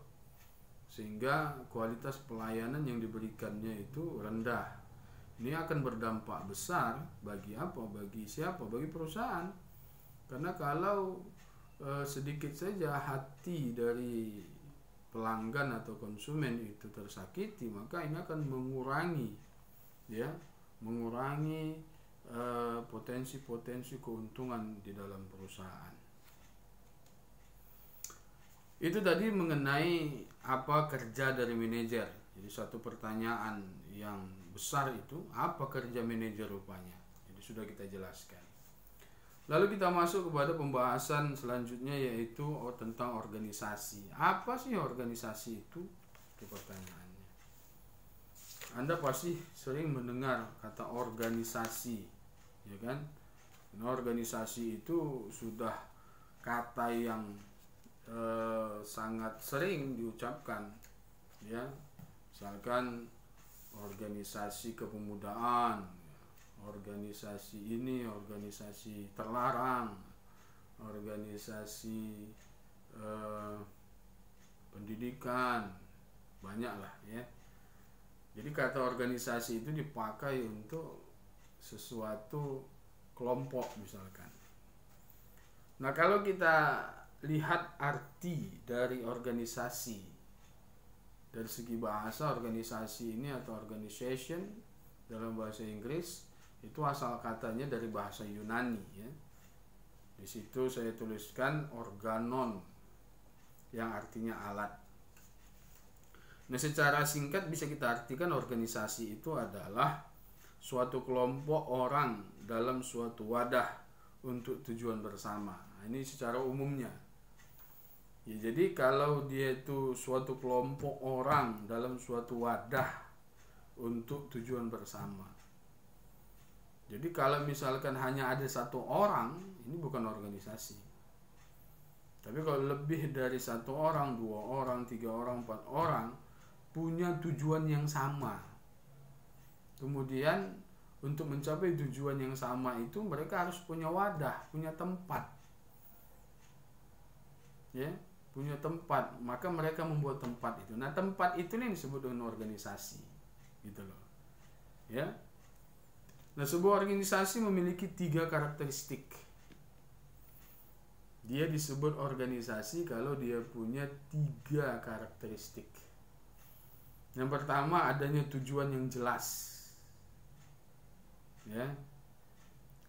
sehingga kualitas pelayanan yang diberikannya itu rendah. Ini akan berdampak besar bagi apa? Bagi siapa? Bagi perusahaan. Karena kalau sedikit saja hati dari pelanggan atau konsumen itu tersakiti, maka ini akan mengurangi potensi-potensi keuntungan di dalam perusahaan. Itu tadi mengenai apa kerja dari manajer. Jadi satu pertanyaan yang besar itu, apa kerja manajer rupanya? Jadi sudah kita jelaskan. Lalu kita masuk kepada pembahasan selanjutnya, yaitu tentang organisasi. Apa sih organisasi itu? Itu pertanyaannya. Anda pasti sering mendengar kata organisasi, ya kan? Nah, organisasi itu sudah kata yang sangat sering diucapkan, ya. Misalkan organisasi kepemudaan, organisasi ini, organisasi terlarang, organisasi pendidikan, banyaklah ya. Jadi kata organisasi itu dipakai untuk sesuatu kelompok misalkan. Nah, kalau kita lihat arti dari organisasi dari segi bahasa, organisasi ini atau organization dalam bahasa Inggris itu asal katanya dari bahasa Yunani, ya. Di situ saya tuliskan organon yang artinya alat. Nah, secara singkat bisa kita artikan organisasi itu adalah suatu kelompok orang dalam suatu wadah untuk tujuan bersama. Nah, ini secara umumnya. Ya, jadi kalau dia itu suatu kelompok orang dalam suatu wadah untuk tujuan bersama. Jadi kalau misalkan hanya ada satu orang, ini bukan organisasi. Tapi kalau lebih dari satu orang, 2 orang, 3 orang, 4 orang punya tujuan yang sama. Kemudian untuk mencapai tujuan yang sama itu mereka harus punya wadah, punya tempat. Ya, punya tempat, maka mereka membuat tempat itu. Nah, tempat itu yang disebut dengan organisasi, gitu loh, ya. Nah, sebuah organisasi memiliki 3 karakteristik. Dia disebut organisasi kalau dia punya 3 karakteristik. Yang pertama, adanya tujuan yang jelas, ya.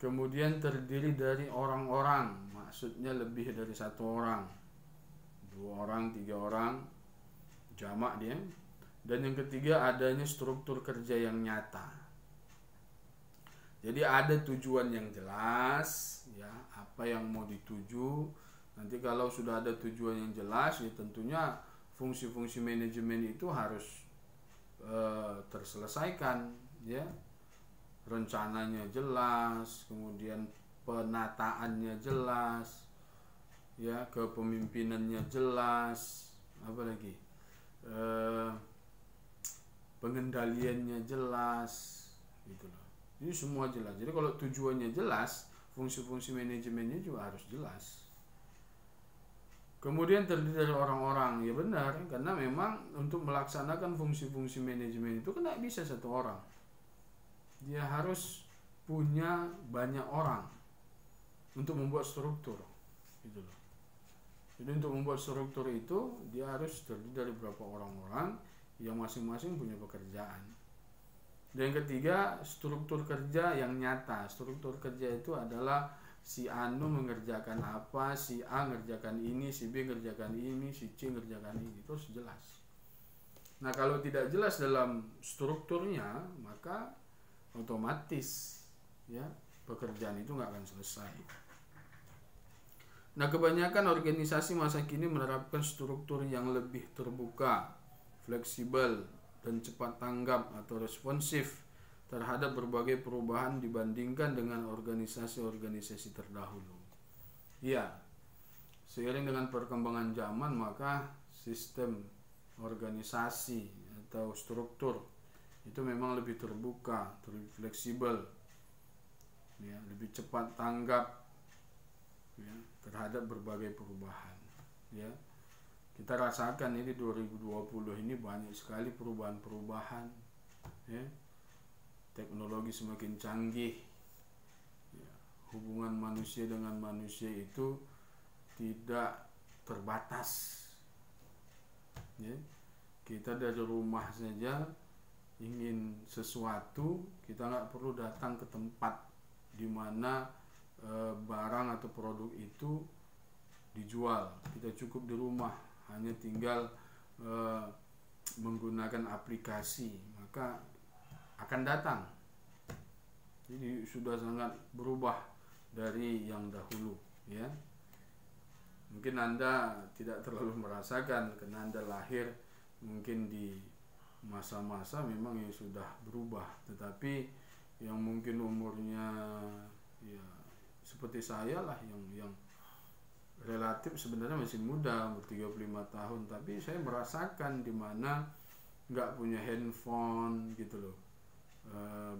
Kemudian terdiri dari orang-orang, maksudnya lebih dari 1 orang, 2 orang, 3 orang, jamak dia. Dan yang ketiga, adanya struktur kerja yang nyata. Jadi ada tujuan yang jelas, ya, apa yang mau dituju. Nanti kalau sudah ada tujuan yang jelas, ya tentunya fungsi-fungsi manajemen itu harus terselesaikan, ya. Rencananya jelas, kemudian penataannya jelas, ya, kepemimpinannya jelas, apa lagi, pengendaliannya jelas, gitu loh. Jadi semua jelas. Jadi kalau tujuannya jelas, fungsi-fungsi manajemennya juga harus jelas. Kemudian terdiri dari orang-orang, ya benar, karena memang untuk melaksanakan fungsi-fungsi manajemen itu kan tidak bisa 1 orang. Dia harus punya banyak orang untuk membuat struktur, gitu loh. Jadi untuk membuat struktur itu dia harus terdiri dari beberapa orang-orang yang masing-masing punya pekerjaan. Dan yang ketiga, struktur kerja yang nyata. Struktur kerja itu adalah si Anu mengerjakan apa, si A mengerjakan ini, si B mengerjakan ini, si C mengerjakan ini. Terus jelas. Nah, kalau tidak jelas dalam strukturnya, maka otomatis ya pekerjaan itu nggak akan selesai. Nah, kebanyakan organisasi masa kini menerapkan struktur yang lebih terbuka, fleksibel, dan cepat tanggap atau responsif terhadap berbagai perubahan dibandingkan dengan organisasi-organisasi terdahulu. Ya, seiring dengan perkembangan zaman, maka sistem organisasi atau struktur itu memang lebih terbuka, lebih fleksibel, ya, lebih cepat tanggap ya, terhadap berbagai perubahan. Ya, kita rasakan ini 2020 ini banyak sekali perubahan-perubahan. Ya, teknologi semakin canggih. Ya, hubungan manusia dengan manusia itu tidak terbatas. Ya, kita dari rumah saja ingin sesuatu, kita nggak perlu datang ke tempat di mana barang atau produk itu dijual. Kita cukup di rumah, hanya tinggal menggunakan aplikasi, maka akan datang. Jadi sudah sangat berubah dari yang dahulu, ya. Mungkin Anda tidak terlalu merasakan karena Anda lahir mungkin di masa-masa memang yang sudah berubah, tetapi yang mungkin umurnya ya seperti saya lah, yang relatif sebenarnya masih muda, umur 35 tahun, tapi saya merasakan di mana nggak punya handphone gitu loh,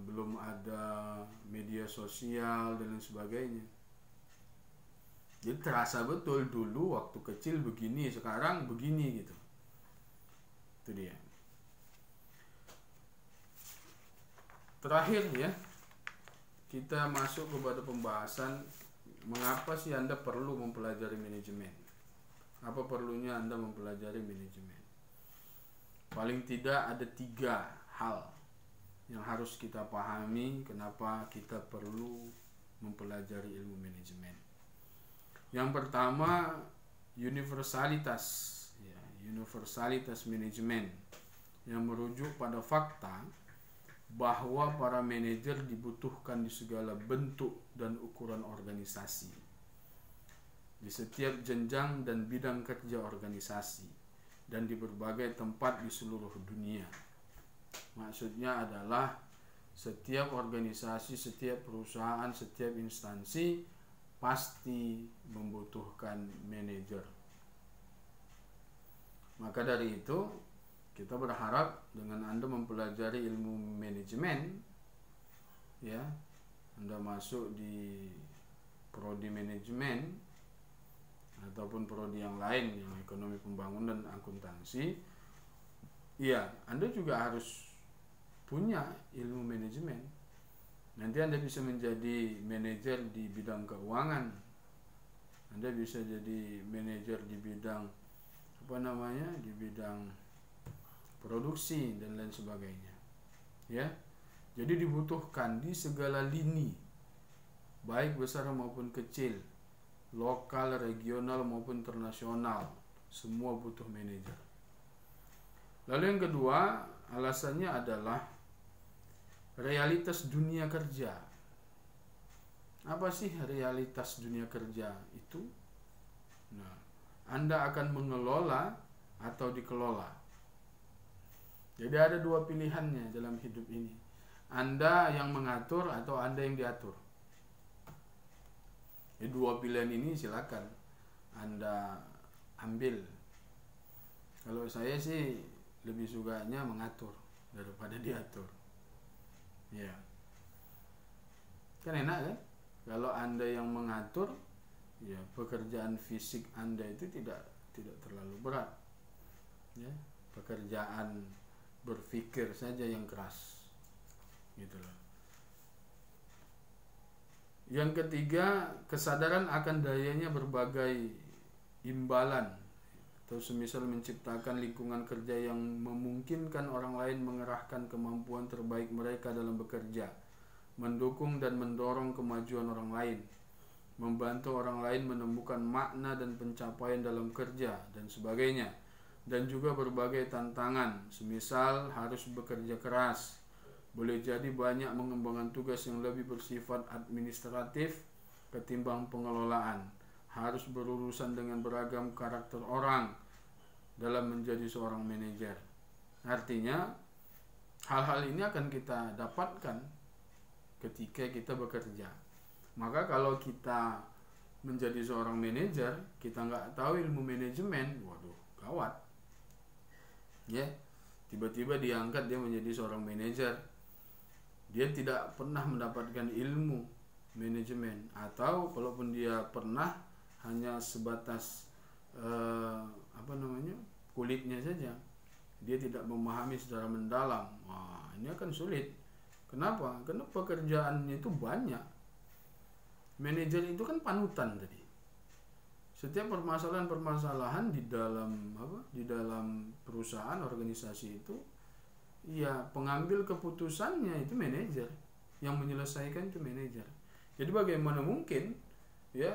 belum ada media sosial dan lain sebagainya. Jadi terasa betul dulu waktu kecil begini, sekarang begini gitu. Itu dia. Terakhir ya, kita masuk kepada pembahasan mengapa sih Anda perlu mempelajari manajemen. Apa perlunya Anda mempelajari manajemen? Paling tidak ada 3 hal yang harus kita pahami kenapa kita perlu mempelajari ilmu manajemen. Yang pertama, universalitas ya, universalitas manajemen yang merujuk pada fakta bahwa para manajer dibutuhkan di segala bentuk dan ukuran organisasi, di setiap jenjang dan bidang kerja organisasi, dan di berbagai tempat di seluruh dunia. Maksudnya adalah setiap organisasi, setiap perusahaan, setiap instansi pasti membutuhkan manajer. Maka dari itu kita berharap dengan Anda mempelajari ilmu manajemen, ya, Anda masuk di prodi manajemen ataupun prodi yang lain yang ekonomi pembangunan dan akuntansi, ya, Anda juga harus punya ilmu manajemen. Nanti Anda bisa menjadi manajer di bidang keuangan, Anda bisa jadi manajer di bidang di bidang produksi dan lain sebagainya. Ya, jadi dibutuhkan di segala lini, baik besar maupun kecil, lokal, regional maupun internasional, semua butuh manajer. Lalu yang kedua, alasannya adalah realitas dunia kerja. Apa sih realitas dunia kerja itu? Nah, Anda akan mengelola atau dikelola. Jadi ada 2 pilihannya dalam hidup ini. Anda yang mengatur atau Anda yang diatur. Jadi 2 pilihan ini silakan Anda ambil. Kalau saya sih lebih sukanya mengatur daripada diatur. Ya, kan enak kan? Kalau Anda yang mengatur, ya pekerjaan fisik Anda itu tidak terlalu berat. Ya, pekerjaan berpikir saja yang keras, gitu loh. Yang ketiga, kesadaran akan dayanya berbagai imbalan atau semisal menciptakan lingkungan kerja yang memungkinkan orang lain mengerahkan kemampuan terbaik mereka dalam bekerja, mendukung dan mendorong kemajuan orang lain, membantu orang lain menemukan makna dan pencapaian dalam kerja, dan sebagainya. Dan juga berbagai tantangan, semisal harus bekerja keras, boleh jadi banyak mengembangkan tugas yang lebih bersifat administratif ketimbang pengelolaan, harus berurusan dengan beragam karakter orang dalam menjadi seorang manajer. Artinya, hal-hal ini akan kita dapatkan ketika kita bekerja. Maka kalau kita menjadi seorang manajer, kita nggak tahu ilmu manajemen, waduh, gawat. Ya, tiba-tiba diangkat dia menjadi seorang manajer. Dia tidak pernah mendapatkan ilmu manajemen, atau kalaupun dia pernah hanya sebatas kulitnya saja. Dia tidak memahami secara mendalam. Wah, ini akan sulit. Kenapa? Karena pekerjaannya itu banyak. Manajer itu kan panutan tadi. Setiap permasalahan-permasalahan di dalam perusahaan, organisasi itu, ya pengambil keputusannya itu manajer, yang menyelesaikan itu manajer. Jadi bagaimana mungkin ya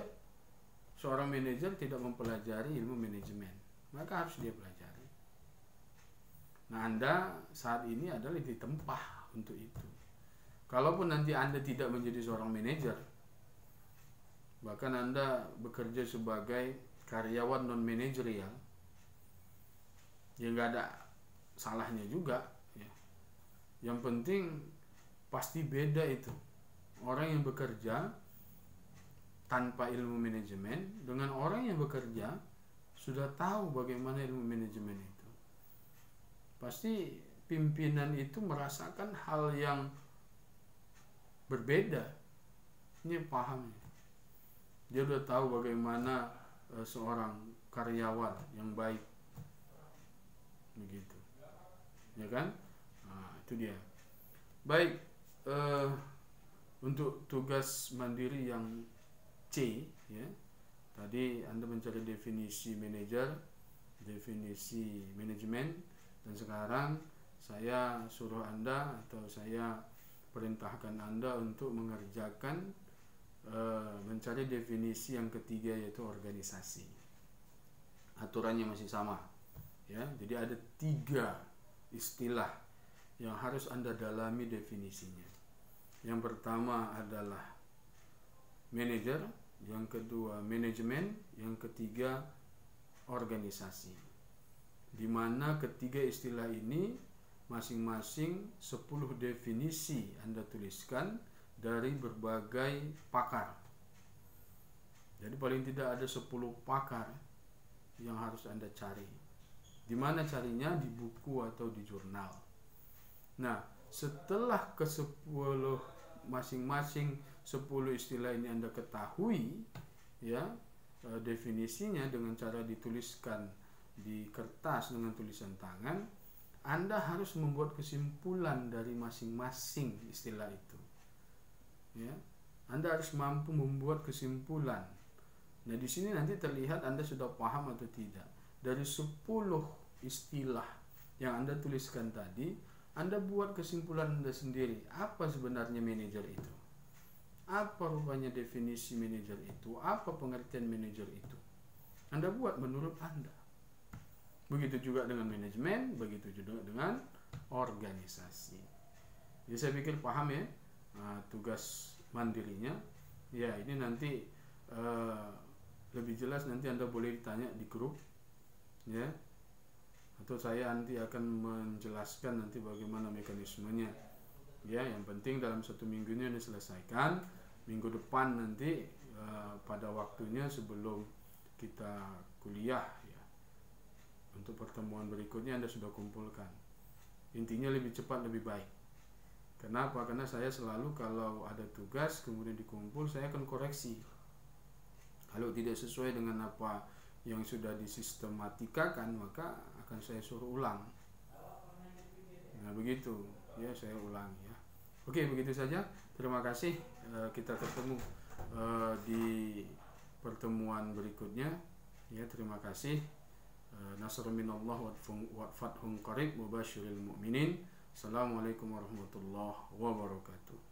seorang manajer tidak mempelajari ilmu manajemen? Maka harus dia pelajari. Nah, Anda saat ini adalah ditempah untuk itu. Kalaupun nanti Anda tidak menjadi seorang manajer, bahkan Anda bekerja sebagai karyawan non manajerial, ya nggak ada salahnya juga. Ya. Yang penting pasti beda itu. Orang yang bekerja tanpa ilmu manajemen dengan orang yang bekerja sudah tahu bagaimana ilmu manajemen itu. Pasti pimpinan itu merasakan hal yang berbeda. Ini paham. Dia sudah tahu bagaimana seorang karyawan yang baik. Begitu. Ya kan? Nah, itu dia. Baik, untuk tugas mandiri yang C, ya. Tadi Anda mencari definisi manajer, definisi manajemen, dan sekarang saya suruh Anda atau saya perintahkan Anda untuk mengerjakan mencari definisi yang ketiga, yaitu organisasi. Aturannya masih sama, ya. Jadi ada 3 istilah yang harus Anda dalami definisinya. Yang pertama adalah manajer, yang kedua manajemen, yang ketiga organisasi. Di mana ketiga istilah ini masing-masing 10 definisi Anda tuliskan dari berbagai pakar. Jadi paling tidak ada 10 pakar yang harus Anda cari. Di mana carinya? Di buku atau di jurnal. Nah, setelah ke-10 masing-masing 10 istilah ini Anda ketahui, ya, definisinya dengan cara dituliskan di kertas dengan tulisan tangan, Anda harus membuat kesimpulan dari masing-masing istilah itu. Ya, Anda harus mampu membuat kesimpulan. Nah, di sini nanti terlihat Anda sudah paham atau tidak. Dari 10 istilah yang Anda tuliskan tadi, Anda buat kesimpulan Anda sendiri. Apa sebenarnya manajer itu? Apa rupanya definisi manajer itu? Apa pengertian manajer itu? Anda buat menurut Anda. Begitu juga dengan manajemen, begitu juga dengan organisasi. Jadi saya pikir paham ya tugas mandirinya. Ya, ini nanti lebih jelas nanti Anda boleh ditanya di grup, ya. Atau saya nanti akan menjelaskan nanti bagaimana mekanismenya. Ya, yang penting dalam 1 minggu ini Anda selesaikan. Minggu depan nanti pada waktunya sebelum kita kuliah, ya, untuk pertemuan berikutnya Anda sudah kumpulkan. Intinya lebih cepat lebih baik. Kenapa? Karena saya selalu kalau ada tugas kemudian dikumpul, saya akan koreksi. Kalau tidak sesuai dengan apa yang sudah disistematikan, maka akan saya suruh ulang. Nah, begitu, ya, saya ulangi, ya. Oke, begitu saja. Terima kasih. Kita ketemu di pertemuan berikutnya. Ya, terima kasih. nasrun minallah wa fathun qarib wa basyiril mu'minin. Assalamualaikum warahmatullahi wabarakatuh.